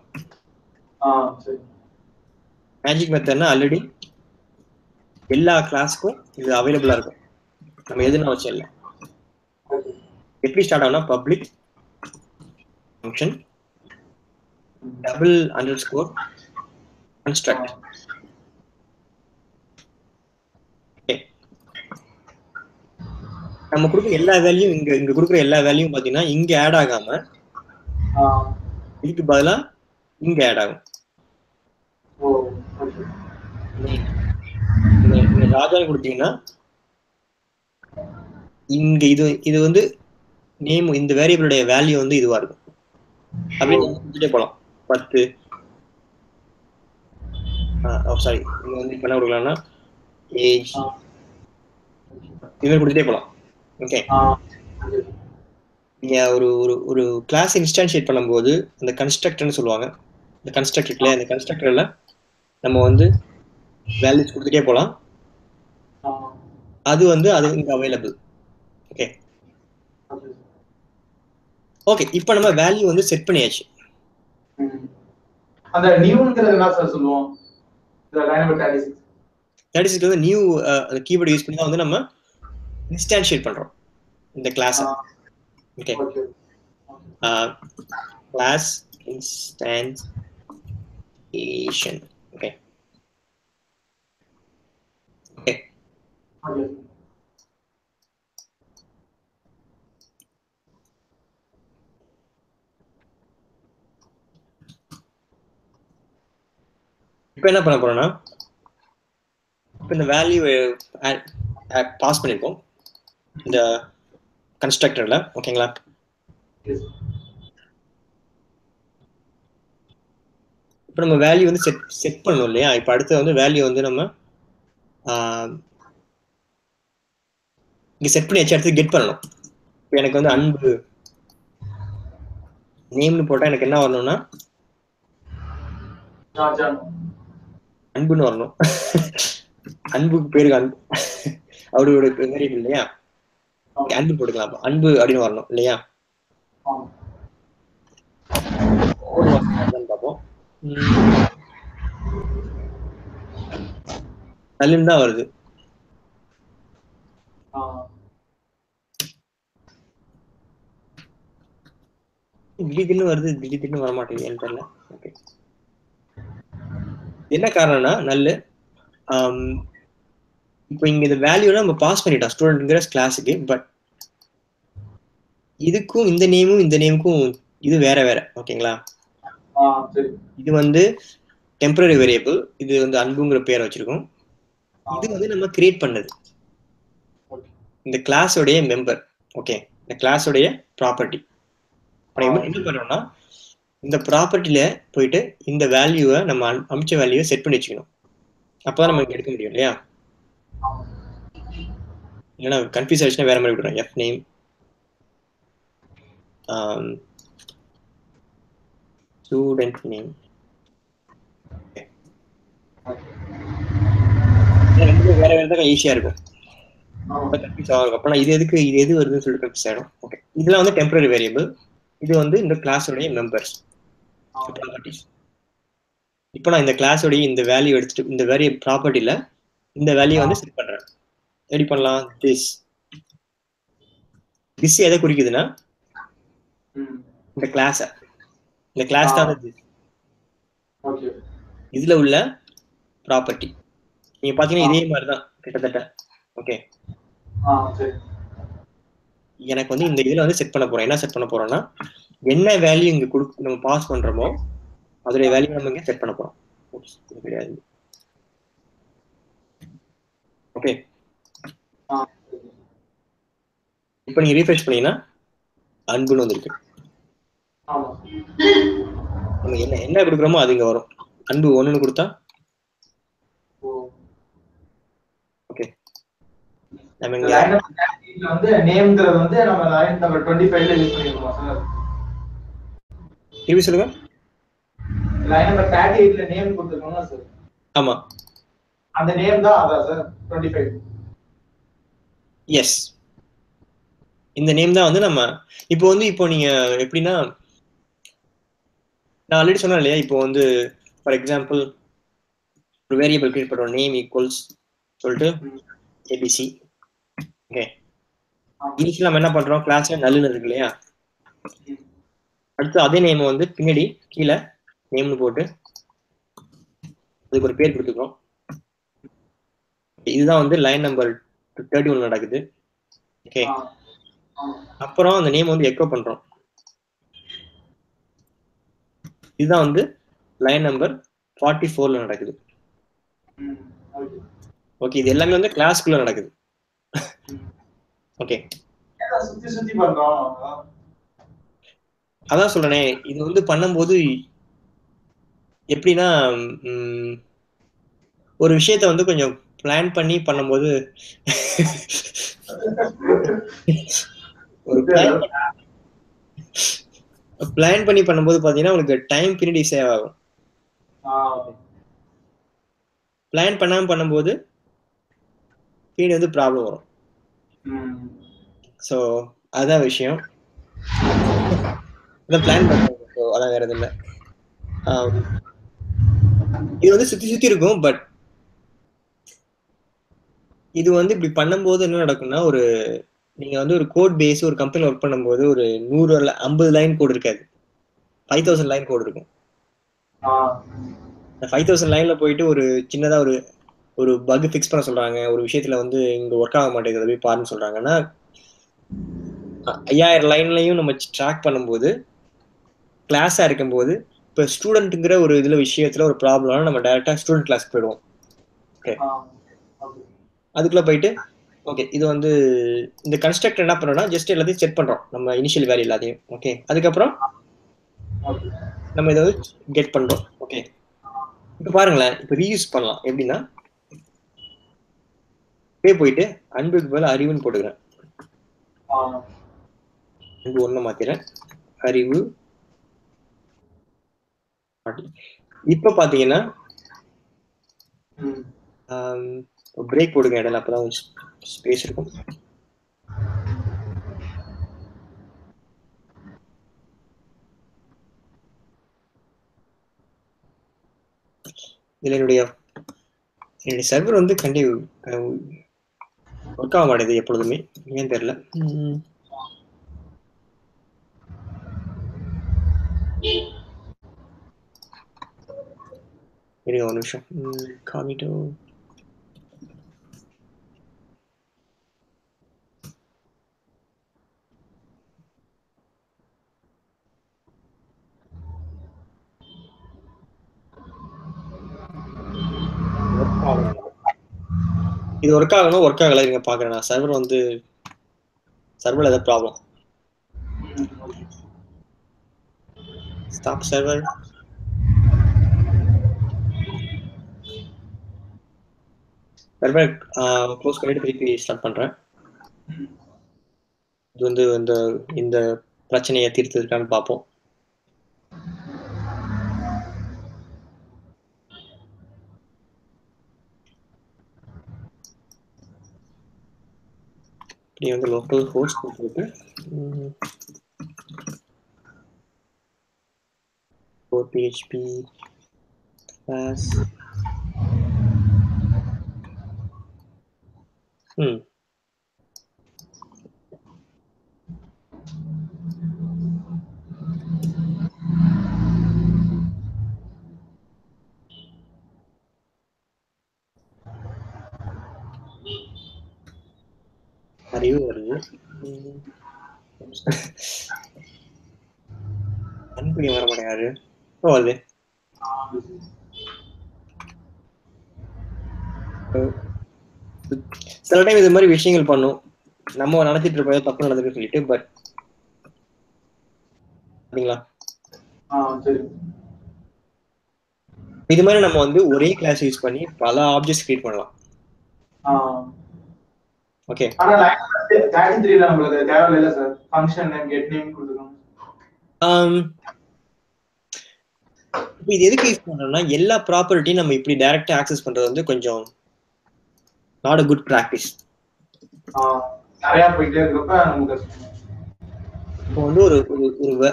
S1: மேஜிக் மெத்தட்னா ஆல்ரெடி எல்லா கிளாஸ்க்கும் இது அவைலபிளா இருக்கும். நம்ம எதுன்னு அவசியம் இல்லை. எப்படி ஸ்டார்ட் ஆகும்னா பப்ளிக் ஃபங்க்ஷன் double_construct. நம்ம கொடுக்குற எல்லா வேல்யூ இங்க கொடுக்குற எல்லா வேல்யூவும் பாத்தீங்கன்னா இங்க ஆட் ஆகாம இதுக்கு பதிலா இங்க ஆட் ஆகும். நீங்க ராஜான்னு கொடுத்தீங்கன்னா இங்க இது வந்து நேம், இந்த வேரியபிளுடைய வேல்யூ வந்து இதுவா இருக்கும். அப்படியே நம்ம கொடுத்துட்டே போலாம். 10 சாரி, இங்க வந்து இப்ப என்ன கொடுக்கலாம்னா ஏஜ் இது கொடுத்துட்டே போலாம். ஓகே, நீங்க ஒரு ஒரு ஒரு கிளாஸ் இன்ஸ்டான்ஷியேட் பண்ணும்போது அந்த கன்ஸ்ட்ரக்டர்னு சொல்லுவாங்க. இந்த கன்ஸ்ட்ரக்டர்ல அந்த கன்ஸ்ட்ரக்டர்ல நம்ம வந்து வேல்யூஸ் கொடுத்துட்டே போலாம். அது இங்க அவைலபிள். ஓகே ஓகே, இப்போ நம்ம வேல்யூ வந்து செட் பண்ணியாச்சு.
S2: அந்த நியூங்கிறது என்ன சார் சொல்லுவோம்? இந்த லைன் நம்பர்
S1: 36 வந்து நியூ கீவேர்ட் யூஸ் பண்ணி தான் வந்து நம்ம இன்ஸ்டான்ஷியேட் பண்றோம் இந்த class. Okay, class instantiation. Okay okay, இப்போ என்ன பண்ண போறோம்னா இப்போ இந்த வேல்யூ பாஸ் பண்ணிருக்கோம் இந்த கன்ஸ்ட்ரக்டர்ல. ஓகேங்களா, இப்போ நம்ம வேல்யூ வந்து செட் பண்ணணும் இல்லையா. இப்போ அடுத்து வந்து வேல்யூ வந்து நம்ம இங்க செட் பண்ணி வச்சு அடுத்து கெட் பண்ணணும். இப்போ எனக்கு வந்து அன்பு நேம்னு போட்டா எனக்கு என்ன வரணும்னா அன்புன்னு வரணும். அன்புக்கு பேருக்கு அன்பு அவரோட வேரியபிள் இல்லையா, அன்பு போட்டுக்கலாம். அன்பு அப்படின்னு வரணும் இல்லையா. பார்ப்போம். நல்லுன்னு தான் வருது. திடீர்னு வருது, திடீர்னு வர மாட்டேங்குது தெரியல. ஓகே, என்ன காரணம்னா நல்ல இப்போ இங்க இந்த வேல்யூலாம் நம்ம பாஸ் பண்ணிட்டோம் ஸ்டூடெண்ட்ங்கிற கிளாஸுக்கு. பட் இதுக்கும் இந்த நேமுக்கும் இது வேற வேற. ஓகேங்களா, இது வந்து டெம்பரரி வேரியபிள், இது வந்து அன்புங்கிற பேரை வச்சிருக்கோம். இது வந்து நம்ம கிரியேட் பண்ணது இந்த கிளாஸோடைய மெம்பர். ஓகே, இந்த கிளாஸோடைய ப்ராப்பர்ட்டி. என்ன பண்ணோம்னா இந்த ப்ராப்பர்ட்டில போயிட்டு இந்த வேல்யூவை நம்ம அமிச்ச வேல்யூவை செட் பண்ணி வச்சுக்கணும். அப்பதான் நம்ம எடுக்க முடியும் இல்லையா. இல்லைன்னா கன்ஃபியூஸ் ஆயிடுச்சுன்னா வேற மாதிரி விடுறோம். எஃப் நேம் ஸ்டூடெண்ட் நேம் வேற வேற தான் ஈஸியா இருக்கும். அப்பனா இது எதுக்கு, இது எது வருதுன்னு சொல்லிட்டு கன்ஃபியூஸ் ஆயிடும். ஓகே, இதெல்லாம் வந்து டெம்பரரி வேரியபிள். இது வந்து இந்த கிளாஸோடைய மெம்பர்ஸ் ப்ராப்பர்ட்டிஸ். இப்போ நான் இந்த கிளாஸோடைய இந்த வேல்யூ எடுத்துட்டு இந்த வேரியபிள் ப்ராப்பர்ட்டில இந்த வேல்யூ வந்து செட் பண்றேன். எப்படி பண்ணலாம், திஸ் எதை குறிக்குதுன்னா இந்த கிளாஸ் தான் இதுல உள்ள ப்ராப்பர்ட்டி. நீங்க பாத்தீங்கன்னா இதே மாதிரி தான் கிட்டத்தட்ட. ஓகே, எனக்கு வந்து இந்த இதுல வந்து செட் பண்ண போறேன். என்ன செட் பண்ண போறோம்னா என்ன வேல்யூ இங்க நம்ம பாஸ் பண்றோமோ அதோடைய வேல்யூ நம்ம இங்க செட் பண்ண போறோம். கிடையாது. ஓகே, இப்போ நீங்க ரீஃப்ரெஷ் பண்ணீங்கன்னா அன்புன்னு வந்துருக்கு. நம்ம என்ன கொடுக்குறோமோ அது இங்க வரும். அன்பு 1ன்னு கொடுத்தா ஓகே, நம்ம இங்க
S2: வந்து நேம்ங்கிறது வந்து நம்ம லைன் நம்பர் 25ல யூஸ் பண்ணிருக்கோம் சார்.
S1: திருப்பி சொல்லுங்க.
S2: லைன் நம்பர் 38ல நேம் கொடுத்திருக்கோம்ல சார்.
S1: ஆமா,
S2: அந்த நேம் தான் அதான் சார் 25.
S1: எஸ், இந்த நேம் தான் வந்து நம்ம இப்போ நீங்க எப்படின்னா நான் ஆல்ரெடி சொன்னேன் இல்லையா. இப்போ வந்து ஃபார் எக்ஸாம்பிள் ஒரு வேரியபிள் கிரியேட் பண்ணுறோம், நேம் ஈக்குவல்ஸ் சொல்லிட்டு ஏபிசி. ஓகே, இனிஷியல் நம்ம என்ன பண்றோம், கிளாஸ்ல நல்லுன்னு இருக்கு இல்லையா. அடுத்து அதே நேம் வந்து பின்னாடி கீழே நேம்னு போட்டு அதுக்கு ஒரு பேர் கொடுத்துக்கிறோம். இதுதான் வந்து லைன் நம்பர் 31 நடக்குது. ஓகே, அப்புறம் அந்த நேம் வந்து எக்கோ பண்றோம். இதுதான் வந்து லைன் நம்பர் 44ல நடக்குது. ஓகே, இது எல்லாமே வந்து கிளாஸ்க்குள்ள நடக்குது. ஓகே, அதான் சொல்றேனே, இது வந்து பண்ணும்போது எப்படின்னா ஒரு விஷயத்த வந்து கொஞ்சம் பிளான் பண்ணி பண்ணும்போது ஒரு பிளான் பண்ணி பண்ணும்போது பாத்தீங்கன்னா உங்களுக்கு டைம் பீரியட் சேவ் ஆகும். பிளான் பண்ணாம பண்ணும்போது பீரியட் வந்து ப்ராப்ளம் வரும். ஸோ அதான் விஷயம். பிளான் பண்ணுவோம், அதான் வேற எதுவும் இல்லை. இது வந்து சுத்தி இருக்கும். பட் இது வந்து இப்படி பண்ணும்போது என்ன நடக்கும்னா, ஒரு நீங்க வந்து ஒரு கோட் பேஸ் ஒரு கம்பெனில ஒர்க் பண்ணும்போது ஒரு 150 லைன் கோட் இருக்காது, 5000 லைன் கோட் இருக்கும். 5000 லைன்ல போயிட்டு ஒரு சின்னதா ஒரு பக் ஃபிக்ஸ் பண்ண சொல்றாங்க, ஒரு விஷயத்துல வந்து இங்க ஒர்க் ஆக மாட்டேங்குது போய் பாருன்னு சொல்றாங்கன்னா 5000 லைன்லயும் நம்ம ட்ராக் பண்ணும்போது கிளாஸா இருக்கும்போது இப்போ ஸ்டூடெண்ட்டுங்கிற ஒரு இதுல விஷயத்துல ஒரு ப்ராப்ளம்னா நம்ம டைரக்டா ஸ்டூடெண்ட் கிளாஸ்க்கு போயிடுவோம். ஓகே, அதுக்குள்ள போயிட்டு ஓகே, இது வந்து இந்த கன்ஸ்ட்ரக்டர் என்ன பண்றோம்னா ஜஸ்ட் எல்லாத்தையும் செட் பண்றோம் நம்ம இனிஷியல் வேல்யூ எல்லாத்தையும். ஓகே, அதுக்கப்புறம் நம்ம இதை கெட் பண்றோம். ஓகே, இப்போ பாருங்களேன், இப்போ ரீயூஸ் பண்ணலாம் எப்படின்னா போயிட்டு அன்புக்கு மேல அறிவுன்னு போட்டுக்கிறேன். ஒண்ணு மாத்திரேன். அறிவு. இப்ப பாத்தீங்கன்னா பிரேக் போடுங்க இடையில, அப்பதான் ஸ்பேஸ் இருக்கும். இதுல என்னுடைய சர்வர் வந்து ஒர்க் ஆக மாட்டேது எப்பொழுதுமே, ஏன் தெரியல. இருங்க ஒரு நிமிஷம். காமிட்டோ இது ஒர்க் ஆகணும், ஒர்க் ஆகல. இருங்க பாக்குறேன். நான் சர்வர் வந்து சர்வர்ல ஏதாவது problem. Stop server. Server close பண்ணிட்டு திருப்பி ஸ்டார்ட் பண்றேன். இது வந்து இந்த பிரச்சனையை தீர்த்ததுக்கான்னு பார்ப்போம். இப்படி வந்து லோக்கல் ஹோஸ்ட் போட்டு PHP class அறிவு வருது. அன்புடி வர மாட்டேங்காரு. வருது. சில டைம் இது மாதிரி விஷயங்கள் பண்ணும். நம்ம நினைச்சிட்டு இருப்போம் தப்பு நடந்துன்னு சொல்லிட்டு. பட் சரிங்களா, இது மாதிரி நம்ம வந்து ஒரே கிளாஸ் யூஸ் பண்ணி பல ஆப்ஜெக்ட்ஸ் கிரியேட் பண்ணலாம். ஓகே,
S2: ஆனா லைன் 33 ல நமக்கு தேவை இல்ல sir. Function name get name கொடுக்கணும்.
S1: இப்போ இது எதுக்கு யூஸ் பண்றோம்னா, எல்லா ப்ராப்பர்ட்டியும் நம்ம இப்படி டைரக்டா ஆக்சஸ் பண்றது வந்து கொஞ்சம் நாட் a குட் பிராக்டிஸ்.
S2: நிறைய போயிட்டே இருக்கப்ப நமக்கு
S1: இப்போ வந்து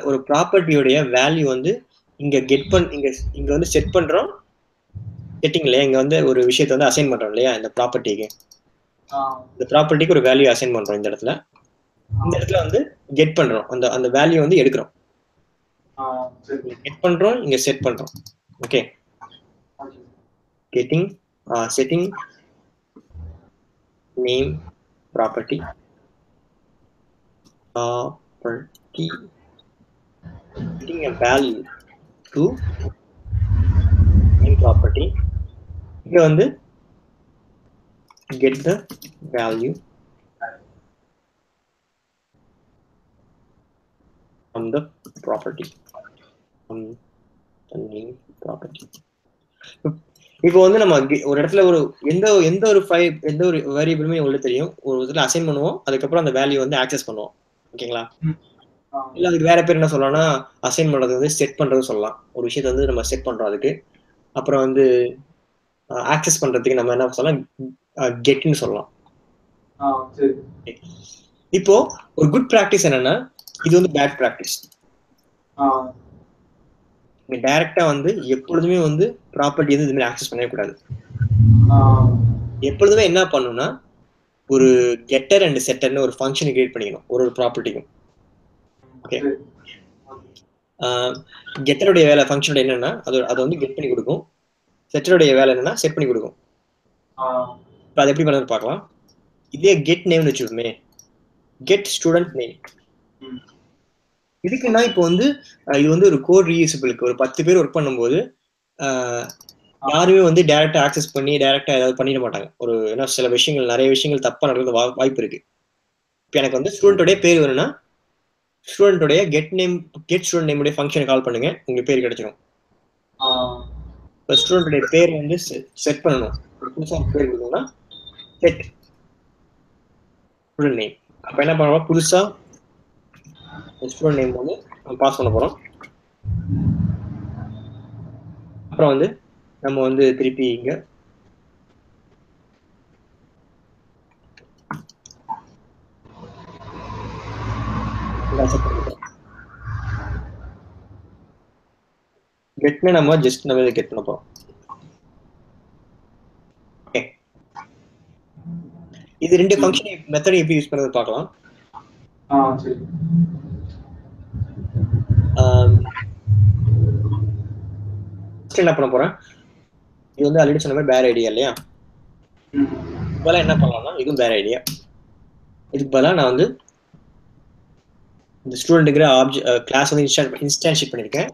S1: ஒரு ப்ராப்பர்ட்டியோடைய வேல்யூ வந்து இங்க இங்க வந்து செட் பண்றோம். செட்டிங் இல்லையா, இங்க வந்து ஒரு விஷயத்தை வந்து அசைன் பண்றோம் இல்லையா, இந்த ப்ராப்பர்ட்டிக்கு. இந்த ப்ராப்பர்ட்டிக்கு ஒரு வேல்யூ அசைன் பண்றோம். இந்த இடத்துல வந்து கெட் பண்றோம். அந்த வேல்யூ வந்து எடுக்கிறோம். கெட் பண்றோம், இங்க செட் பண்றோம். Okay, getting setting name property getting a value to main property. இங்க வந்து get the value from the property, from the main property. இப்போ வந்து நம்ம ஒரு இடத்துல எந்த ஒரு வேரியபிளுமே உங்களுக்கு தெரியும். ஒரு இடத்துல அசைன் பண்ணுவோம், அதுக்கப்புறம் அந்த வேல்யூ வந்து ஆக்சஸ் பண்ணுவோம். ஓகேங்களா, இல்ல அதுக்கு வேற பேர் என்ன சொல்லலாம்னா, அசைன் பண்றது வந்து செட் பண்றது சொல்லலாம். ஒரு விஷயத்தை வந்து நம்ம செட் பண்றோம் அதுக்கு. அப்புறம் வந்து ஆக்சஸ் பண்றதுக்கு நம்ம என்ன சொல்லலாம், கெட்னு சொல்லலாம். இப்போ ஒரு குட் பிராக்டிஸ் என்னன்னா, இது வந்து பேட் பிராக்டிஸ். டைரக்டா வந்து எப்பொழுதுமே வந்து ப்ராப்பர்ட்டி வந்து இது மாதிரி ஆக்சஸ் பண்ணவே கூடாது. எப்பொழுதுமே என்ன பண்ணணும்னா, ஒரு கெட்டர் அண்ட் செட்டர்னு ஒரு ஃபங்க்ஷன் கிரியேட் பண்ணிக்கணும் ஒரு ப்ராப்பர்ட்டிக்கும். ஓகே, கெட்டருடைய வேலை ஃபங்க்ஷனோட என்னன்னா, அதை வந்து கெட் பண்ணி கொடுக்கும். செட்டருடைய வேலை என்னன்னா செட் பண்ணி கொடுக்கும். அது எப்படி பண்ணது பார்க்கலாம். இதே கெட் நேம் வச்சுக்கோமே, கெட் ஸ்டூடெண்ட் நேம். இதுக்குன்னா இப்போ வந்து இது வந்து ஒரு கோட் ரீயூசபிளுக்கு ஒரு 10 பேர் ஒர்க் பண்ணும்போது யாருமே வந்து டைரக்டா ஆக்சஸ் பண்ணி டைரக்டா ஏதாவது பண்ணிட மாட்டாங்க. ஒரு ஏன்னா சில விஷயங்கள், நிறைய விஷயங்கள் தப்பா நடக்கிறது வாய்ப்பு இருக்கு. இப்போ எனக்கு வந்து ஸ்டூடெண்டோடைய பேர் வேணும்னா, ஸ்டூடெண்டோடைய கெட் ஸ்டூடெண்ட் நேமுடைய ஃபங்க்ஷனை கால் பண்ணுங்க, உங்களுக்கு பேர் கிடைச்சிடும். இப்போ ஸ்டூடெண்டோடைய பேர் வந்து செட் பண்ணணும். புதுசாக பேர் கொடுக்கணும்னா செட் ஸ்டூடெண்ட் நேம். அப்ப என்ன பண்ணுவோம், புதுசா ஸ்டூடெண்ட் நேம் வந்து பாஸ் பண்ண போறோம். அப்புறம் வந்து நம்ம வந்து திருப்பி இங்க கெட்ல நம்ம ஜஸ்ட் நம்ம இதை கெட் பண்ண போறோம். ஓகே, இது ரெண்டு ஃபங்க்ஷன் மெத்தட் எப்படி யூஸ் பண்றது பார்க்கலாம்.
S2: சரி.
S1: என்ன பண்ண போறேன், இது வந்து ஆல்ரெடி சொன்ன மாதிரி பேர் ஐடியா இல்லையா, இதுக்கு என்ன பண்ணலாம்னா இதுவும் பேர் ஐடியா. இதுக்கு பதிலாக நான் வந்து இந்த ஸ்டூடெண்ட்டுங்கிற கிளாஸ் வந்து இன்ஸ்டான்ஷியேட் பண்ணியிருக்கேன்.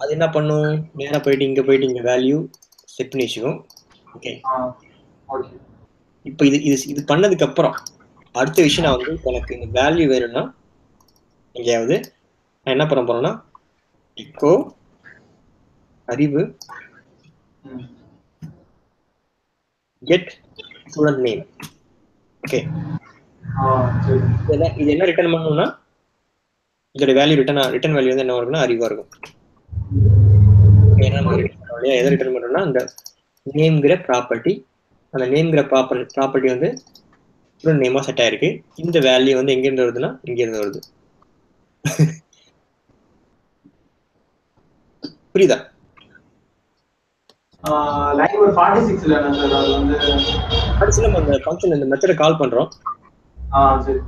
S1: அது என்ன பண்ணும், நேராக போயிட்டு இங்கே வேல்யூ செட் பண்ணி வச்சுக்கோம். ஓகே, இப்போ இது பண்ணதுக்கு அப்புறம் அடுத்த விஷயம் நான் வந்து எனக்கு இந்த வேல்யூ வேணும்னா எங்கேயாவது நான் என்ன பண்ண போறேன்னா echo அறிவு get student name. ஓகே, இது என்ன ரிட்டர்ன் பண்ணணும்னா இதோட வேல்யூ ரிட்டர்ன் வேல்யூ வந்து என்ன இருக்குன்னா அறிவா இருக்கும். எதை ரிட்டர்ன் பண்றோம்னா அந்த நேம்ங்கிற ப்ராப்பர்ட்டி, அந்த நேம்ங்கிற ப்ராப்பர்ட்டி வந்து ஸ்டூடெண்ட் நேமா செட் ஆயிருக்கு. இந்த வேல்யூ வந்து எங்க இருந்து வருதுன்னா இங்க இருந்து வருது. புரியுதா?
S2: லைன் ஒரு 46ல சார் அது வந்து
S1: அடுத்து நம்ம அந்த ஃபங்க்ஷன் இந்த மெத்தட கால் பண்றோம்.
S2: சரி.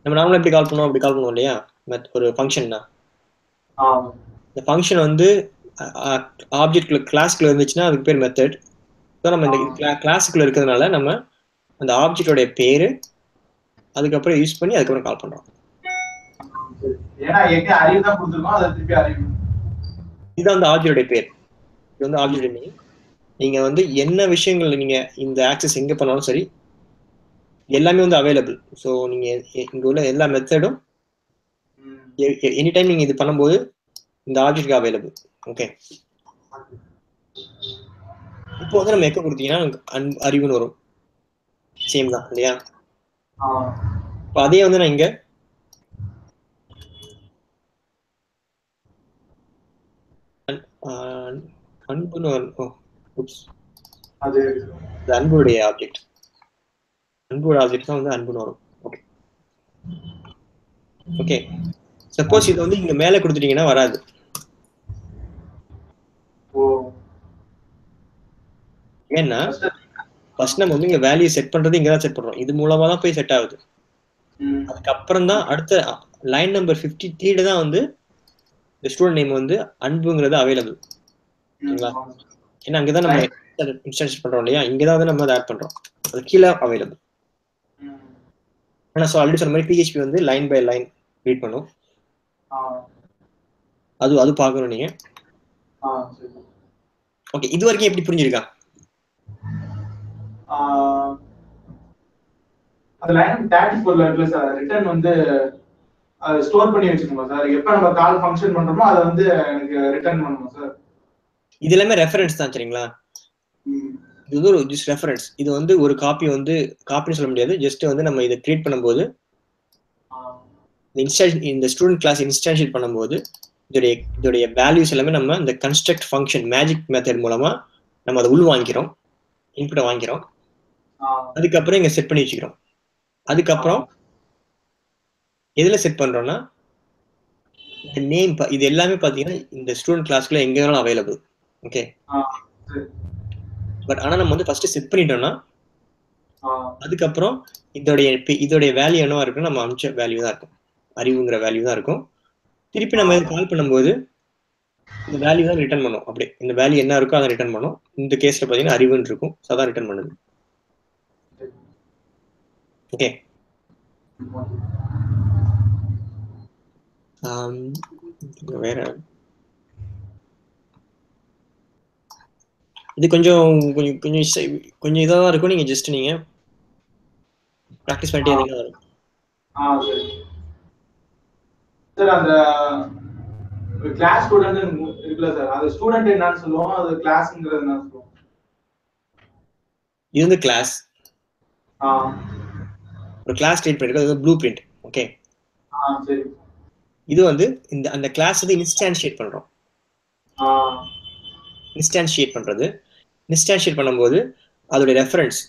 S1: நம்ம நார்மலா எப்படி கால் பண்ணுவோம், அப்படி கால் பண்ணுவோம் இல்லையா ஒரு ஃபங்க்ஷன்னா. இந்த ஃபங்க்ஷன் வந்து ஆப்ஜெக்ட்ல கிளாஸ்க்குள்ள இருந்துச்சுன்னா அதுக்கு பேர் மெத்தட். நம்ம இந்த கிளாஸுக்குள்ள இருக்கிறதுனால நம்ம அந்த ஆப்ஜெக்டோட பேரு அதுக்கப்புறம் யூஸ் பண்ணி அதுக்கப்புறம் கால் பண்றோம்.
S2: ஏன்னா எங்க அறிவு தான் கொடுத்துருக்கோம், அதை திருப்பி அறிவு.
S1: இதுதான் அந்த ஆப்ஜெக்டோட பேர். இது வந்து ஆப்ஜெக்ட் நேம். நீங்க வந்து என்ன விஷயங்கள் நீங்க இந்த ஆக்சஸ் எங்க பண்ணாலும் சரி எல்லாமே வந்து அவைலபிள். ஸோ நீங்க இங்க உள்ள எல்லா மெத்தடும் எனி டைம் நீங்க இது பண்ணும்போது இந்த ஆப்ஜெக்ட் அவைலபிள். ஓகே, இப்போ வந்து நம்ம எக்க கொடுத்தீங்கன்னா அறிவுன்னு வரும். சேம் தான் இல்லையா? இப்போ அதே வந்து நான் இங்க அன்புன்னு வரும். அன்புடைய ஆப்ஜெக்ட், அன்போட ஆப்ஜெக்ட் தான் வந்து அன்புன்னு வரும். ஓகே ஓகே, சப்போஸ் இது வந்து இங்க மேல கொடுத்துட்டீங்கன்னா வராது. ஏன்னா ஃபர்ஸ்ட் நம்ம வந்து இங்க வேல்யூ செட் பண்றது இங்க தான் செட் பண்றோம். இது மூலமா தான் போய் செட் ஆகுது. அதுக்கப்புறம் தான் அடுத்த லைன் நம்பர் 53 தான் வந்து இந்த ஸ்டூடெண்ட் நேம் வந்து அன்புங்கிறது அவைலபிள். ஓகேங்களா? ஏன்னா அங்கதான் நம்ம இன்ஸ்டான்ஸ் பண்றோம் இல்லையா, இங்கதான் வந்து நம்ம அதை ஆட் பண்றோம். அது கீழே அவைலபிள். ஆனா ஆல்ரெடி சொன்ன மாதிரி PHP வந்து லைன் பை லைன் ரீட் பண்ணும். அது பார்க்கணும் நீங்க. ஓகே, இது வரைக்கும் எப்படி புரிஞ்சிருக்கா?
S2: அந்த லைன் 34ல இருக்குல்ல சார், ரிட்டர்ன் வந்து ஸ்டோர் பண்ணி வச்சுக்கோங்க சார். எப்ப நம்ம கால் ஃபங்க்ஷன் பண்றோமோ அதை வந்து எனக்கு ரிட்டர்ன் பண்ணணும் சார்.
S1: இது எல்லாமே ரெஃபரன்ஸ் தான் சரிங்களா? இது ஒரு ஜஸ்ட் ரெஃபரன்ஸ். இது வந்து ஒரு காப்பின்னு சொல்ல முடியாது. ஜஸ்ட் வந்து நம்ம இதை கிரியேட் பண்ணும்போது இந்த ஸ்டூடெண்ட் கிளாஸ் இன்ஸ்டான்ஷியேட் பண்ணும்போது இதோடைய வேல்யூஸ் எல்லாமே நம்ம இந்த கன்ஸ்ட்ரக்ட் ஃபங்க்ஷன் மேஜிக் மெத்தட் மூலமா நம்ம அதை உள் வாங்கிக்கிறோம், இன்புட்டை வாங்கிக்கிறோம். அதுக்கப்புறம் இங்க செட் பண்ணி வச்சுக்கிறோம். அதுக்கப்புறம் எதுல செட் பண்றோம்னா இந்த நேம், இது எல்லாமே பாத்தீங்கன்னா இந்த ஸ்டூடெண்ட் கிளாஸ்க்குள்ள எங்க வேணாலும் அவைலபிள். ஓகே, பட் ஆனா நம்ம வந்து ஃபர்ஸ்ட் செட் பண்ணிட்டோம்னா அதுக்கப்புறம் இதோடைய வேல்யூ என்னவா இருக்குன்னு நம்ம அமிச்ச வேல்யூ தான் இருக்கும், அறிவுங்கிற வேல்யூ தான் இருக்கும். திருப்பி நம்ம கால் பண்ணும்போது இந்த வேல்யூ தான் ரிட்டர்ன் பண்ணும். அப்படியே இந்த வேல்யூ என்ன இருக்கோ அதை ரிட்டர்ன் பண்ணும். இந்த கேஸ்ல பாத்தீங்கன்னா அறிவுன்னு இருக்கும், அதான் ரிட்டர்ன் பண்ணுது. ஓகே, வேற இது கொஞ்சம் கொஞ்சம் கொஞ்சம் கொஞ்சம் இதாக தான் இருக்கும். நீங்க ஜஸ்ட் நீங்க ப்ராக்டிஸ் பண்ணிட்டே இருந்தீங்கன்னா வரும்.
S2: சார் அந்த கிளாஸ் ஸ்டூடெண்ட் இருக்குல்ல சார், அது ஸ்டூடெண்ட் என்னன்னு சொல்லுவோம், அது கிளாஸ்ங்கிறது என்னன்னு சொல்லுவோம்?
S1: இது வந்து கிளாஸ். ஒரு கிளாஸ் கிரியேட் பண்ணிருக்கோம், ப்ளூ பிரிண்ட். ஓகே,
S2: சரி.
S1: இது வந்து அந்த கிளாஸ் வந்து இன்ஸ்டான்ஷியேட் பண்றோம். இன்ஸ்டான்ஷியேட் பண்றது, இன்ஸ்டான்ஷியேட் பண்ணும்போது அதோட ரெஃபரன்ஸ்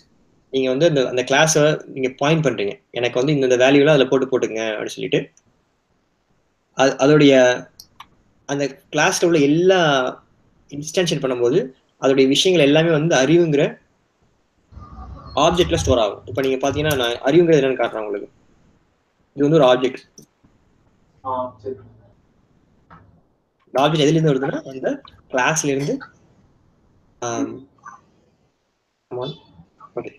S1: நீங்க வந்து அந்த கிளாஸை நீங்க பாயிண்ட் பண்றீங்க, எனக்கு வந்து இந்த வேல்யூலாம் அதில் போட்டுங்க அப்படின்னு சொல்லிட்டு அதோடைய அந்த கிளாஸ்ல உள்ள எல்லா இன்ஸ்டான்ஷியேட் பண்ணும்போது அதோடைய விஷயங்கள் எல்லாமே வந்து அறிவுங்கிற ஆப்ஜெக்ட்ல ஸ்டோர் ஆகும். இப்போ நீங்க பாத்தீங்கன்னா நான் அறிவுங்கிறது என்னன்னு காட்டுறேன் உங்களுக்கு. இது வந்து ஒரு ஆப்ஜெக்ட். இந்த ஆப்ஜெக்ட் எதுல இருந்து வருதுன்னா அந்த கிளாஸ்ல இருந்து. ஓகே,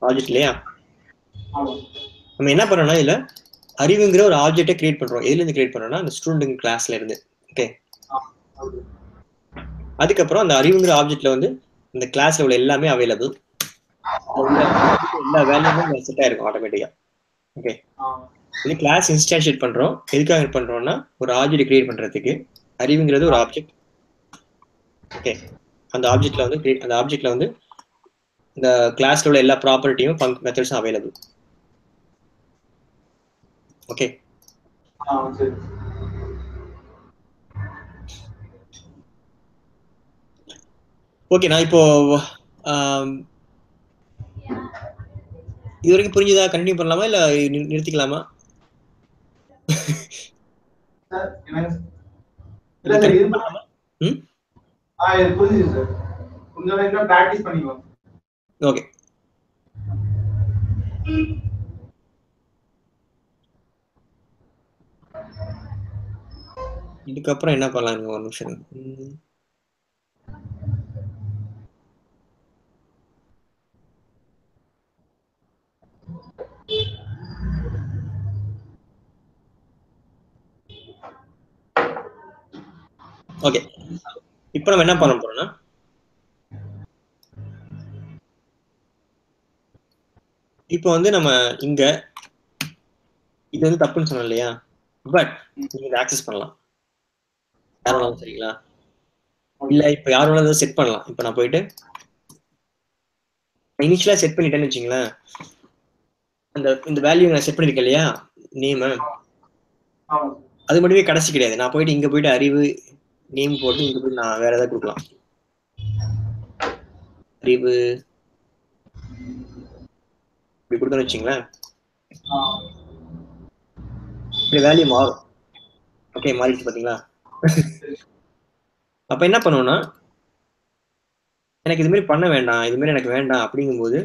S1: ஆப்ஜெக்ட் இல்லையா? நம்ம என்ன பண்றோம்னா இதுல அறிவுங்கிற ஒரு ஆப்ஜெக்டை கிரியேட் பண்றோம். எதுல இருந்து கிரியேட் பண்றோம்னா அந்த ஸ்டூடெண்ட் கிளாஸ்ல இருந்து. ஓகே, அதுக்கப்புறம் அந்த அறிவுங்கிற ஆப்ஜெக்ட்ல வந்து இந்த கிளாஸ்ல உள்ள எல்லாமே அவைலபிள், எல்லா வேல்யூமே செட் ஆயிருக்கும் ஆட்டோமேட்டிக்கா. ஓகே, இது கிளாஸ் இன்ஸ்டான்ஷியேட் பண்றோம். எதுக்காக பண்றோம்னா ஒரு ஆப்ஜெக்ட் கிரியேட் பண்றதுக்கு. அறிவுங்கிறது ஒரு ஆப்ஜெக்ட். ஓகே, அந்த ஆப்ஜெக்ட்ல வந்து இந்த கிளாஸ்ல உள்ள எல்லா ப்ராப்பர்ட்டியும் மெத்தட்ஸும் அவைலபிள். Okay, okay. நான் இப்போ இது வரைக்கும் புரிஞ்சுதா? கண்டினியூ பண்ணலாமா இல்ல நிறுத்திக்கலாமா? ஓகே, இதுக்கப்புறம் என்ன பண்ணலாம்? ஒரு நிமிஷம். ஓகே, இப்போ நம்ம என்ன பண்ண போறோம்னா இப்போ வந்து நம்ம இங்க இது வந்து தப்புன்னு சொன்னோம் இல்லையா? பட் நீங்க இதை ஆக்சஸ் பண்ணலாம் யார் வேணாலும், சரிங்களா? இல்ல இப்ப யார் வேணாலும் செட் பண்ணலாம். இப்ப நான் போயிட்டு இனிஷியலா செட் பண்ணிட்டேன்னு வச்சுங்களேன், இந்த வேல்யூ நான் செட் பண்ணிருக்கேன் இல்லையா, நேம், அது மட்டுமே கடைசி கிடையாது. நான் போயிட்டு இங்க போயிட்டு அறிவு நேம் போட்டு இங்க போயிட்டு நான் வேற ஏதாவது கொடுக்கலாம். அறிவு இப்படி கொடுத்தோன்னு வச்சுங்களேன், வேல்யூ மாறும். ஓகே, மாறிடுச்சு பாத்தீங்களா? அப்ப என்ன பண்ணுவோம்னா எனக்கு இது மாதிரி பண்ண வேண்டாம், இது மாதிரி எனக்கு வேண்டாம் அப்படிங்கும்போது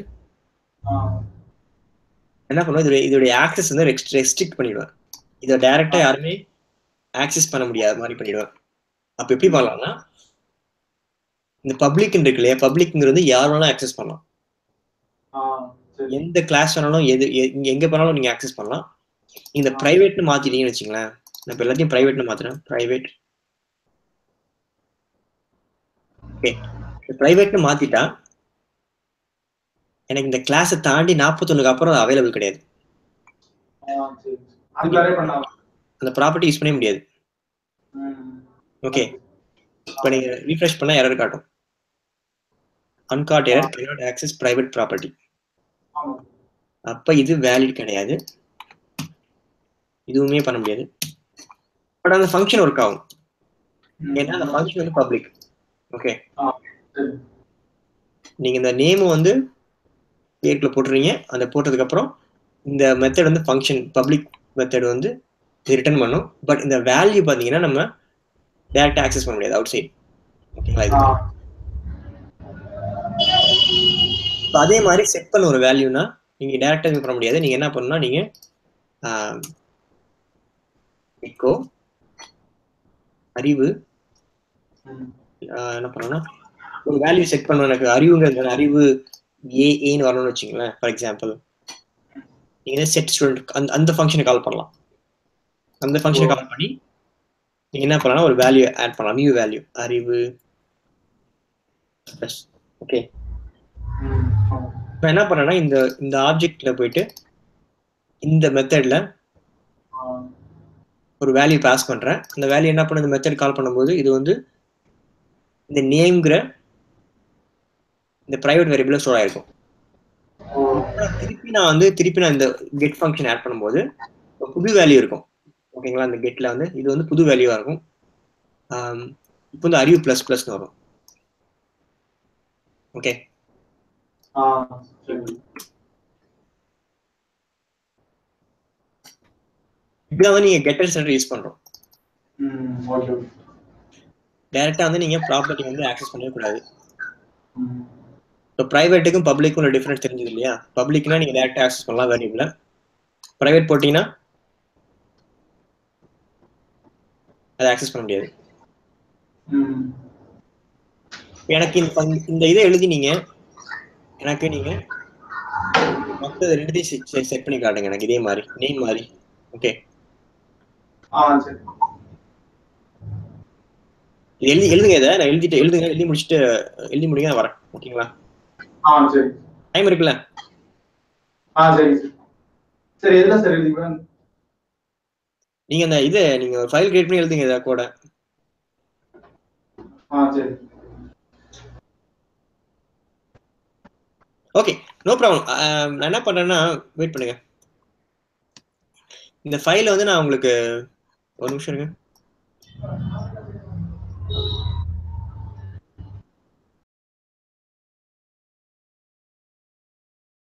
S1: என்ன பண்ணுவோம், இதோடைய ஆக்சஸ் வந்து ரெஸ்ட்ரிக்ட் பண்ணிடுவேன். இதை டைரக்டா யாருமே ஆக்சஸ் பண்ண முடியாத மாதிரி பண்ணிடுவேன். அப்ப எப்படி பண்ணலாம்னா இந்த பப்ளிக் இருக்கு இல்லையா, பப்ளிக்ங்கிறது யார் வேணாலும் ஆக்சஸ் பண்ணலாம். எந்த கிளாஸ் வேணாலும் எங்க போனாலும் நீங்க ஆக்சஸ் பண்ணலாம். இந்த பிரைவேட்னு மாத்திட்டீங்கன்னு வச்சுங்களேன், நான் இப்ப எல்லாத்தையும் பிரைவேட்னு மாத்துறேன். பிரைவேட். ஓகே, பிரைவேட்னு மாத்திட்டா எனக்கு இந்த கிளாஸை தாண்டி 41க்கு அப்புறம் அவைலபிள் கிடையாது. அந்த ப்ராப்பர்ட்டி யூஸ் பண்ணவே முடியாது. ஓகே, இப்போ நீங்க ரீஃப்ரெஷ் பண்ணா எரர் காட்டும். uncaught error cannot access private property. அப்ப இது வேலிட் கிடையாது, இதுவுமே பண்ண முடியாது. பட் அந்த ஃபங்க்ஷன் ஒர்க் ஆகும், ஏன்னா அந்த ஃபங்க்ஷன் வந்து பப்ளிக். ஓகே, நீங்க இந்த நேம் வந்து ஏற்குள்ள போட்டுறீங்க. அந்த போட்டதுக்கு அப்புறம் இந்த மெத்தட் வந்து ஃபங்க்ஷன் பப்ளிக் மெத்தட் வந்து ரிட்டர்ன் பண்ணும். பட் இந்த வேல்யூ பாத்தீங்கன்னா நம்ம டைரக்டா ஆக்சஸ் பண்ண முடியாது அவுட் சைட். ஓகேங்களா? அதே மாதிரி செட் பண்ண ஒரு வேல்யூனா நீங்க டைரக்டா இது பண்ண முடியாது. நீங்க என்ன பண்ணணும்னா நீங்க எக்கோ அறிவு என்ன பண்ணணும்னா ஒரு வேல்யூ செட் பண்ணணும். எனக்கு அறிவுங்கிறது அறிவு ஏன்னு வரணும்னு வச்சுங்களேன். ஃபார் எக்ஸாம்பிள் நீங்க செட் ஸ்டூடெண்ட் அந்த ஃபங்க்ஷனை கால் பண்ணலாம். அந்த ஃபங்க்ஷனை கால் பண்ணி நீங்க என்ன பண்ணலாம், ஒரு வேல்யூ ஆட் பண்ணலாம், நியூ வேல்யூ அறிவு. ஓகே, இப்போ என்ன பண்ணேன்னா இந்த ஆப்ஜெக்ட்ல போயிட்டு இந்த மெத்தட்ல ஒரு வேல்யூ பாஸ் பண்றேன். அந்த வேல்யூ என்ன பண்ண, இந்த மெத்தட் கால் பண்ணும்போது இது வந்து இந்த நேம்ங்கிற இந்த பிரைவேட் வேரியபிள்ல ஸ்டோர் ஆயிருக்கும். திருப்பி நான் இந்த கெட் ஃபங்க்ஷன் ஆட் பண்ணும்போது புது வேல்யூ இருக்கும். ஓகேங்களா? அந்த கெட்ல வந்து இது வந்து புது வேல்யூவா இருக்கும். இப்போ வந்து அறிவு பிளஸ் பிளஸ்னு வரும். ஓகே, இப்படிதான் வந்து நீங்க கெட்டர் சென்டர் யூஸ் பண்றோம். டைரக்டா வந்து நீங்க ப்ராப்பர்ட்டி வந்து ஆக்சஸ் பண்ணவே கூடாது. இப்போ பிரைவேட்டுக்கும் பப்ளிக்கும் ஒரு டிஃபரன்ஸ் தெரிஞ்சது இல்லையா? பப்ளிக்னா நீங்க டைரக்டா ஆக்சஸ் பண்ணலாம் வேரியபிள. பிரைவேட் போட்டீங்கன்னா அதை ஆக்சஸ் பண்ண முடியாது. எனக்கு இந்த இதை எழுதி எனக்கு நீங்க மொத்த ரெண்டுத்தையும் செட் பண்ணி காட்டுங்க எனக்கு இதே மாதிரி நேம் மாதிரி. ஓகே, எழுதுங்க. இதை நான் எழுதி முடிச்சுட்டு எழுதி முடிங்க, நான் வரேன். ஓகேங்களா? டைம் இருக்குல்ல?
S2: சரி, எதுல சார் எழுதிப்பேன்?
S1: நீங்க நீங்க ஒரு ஃபைல் கிரியேட் பண்ணி எழுதுங்க இதை கூட.
S2: சரி.
S1: Okay, no problem. நான் என்ன பண்றேன்னா, வெயிட் பண்ணுங்க. இந்த ஃபைல வந்து நான் உங்களுக்கு ஒரு நிமிஷம் இருங்க.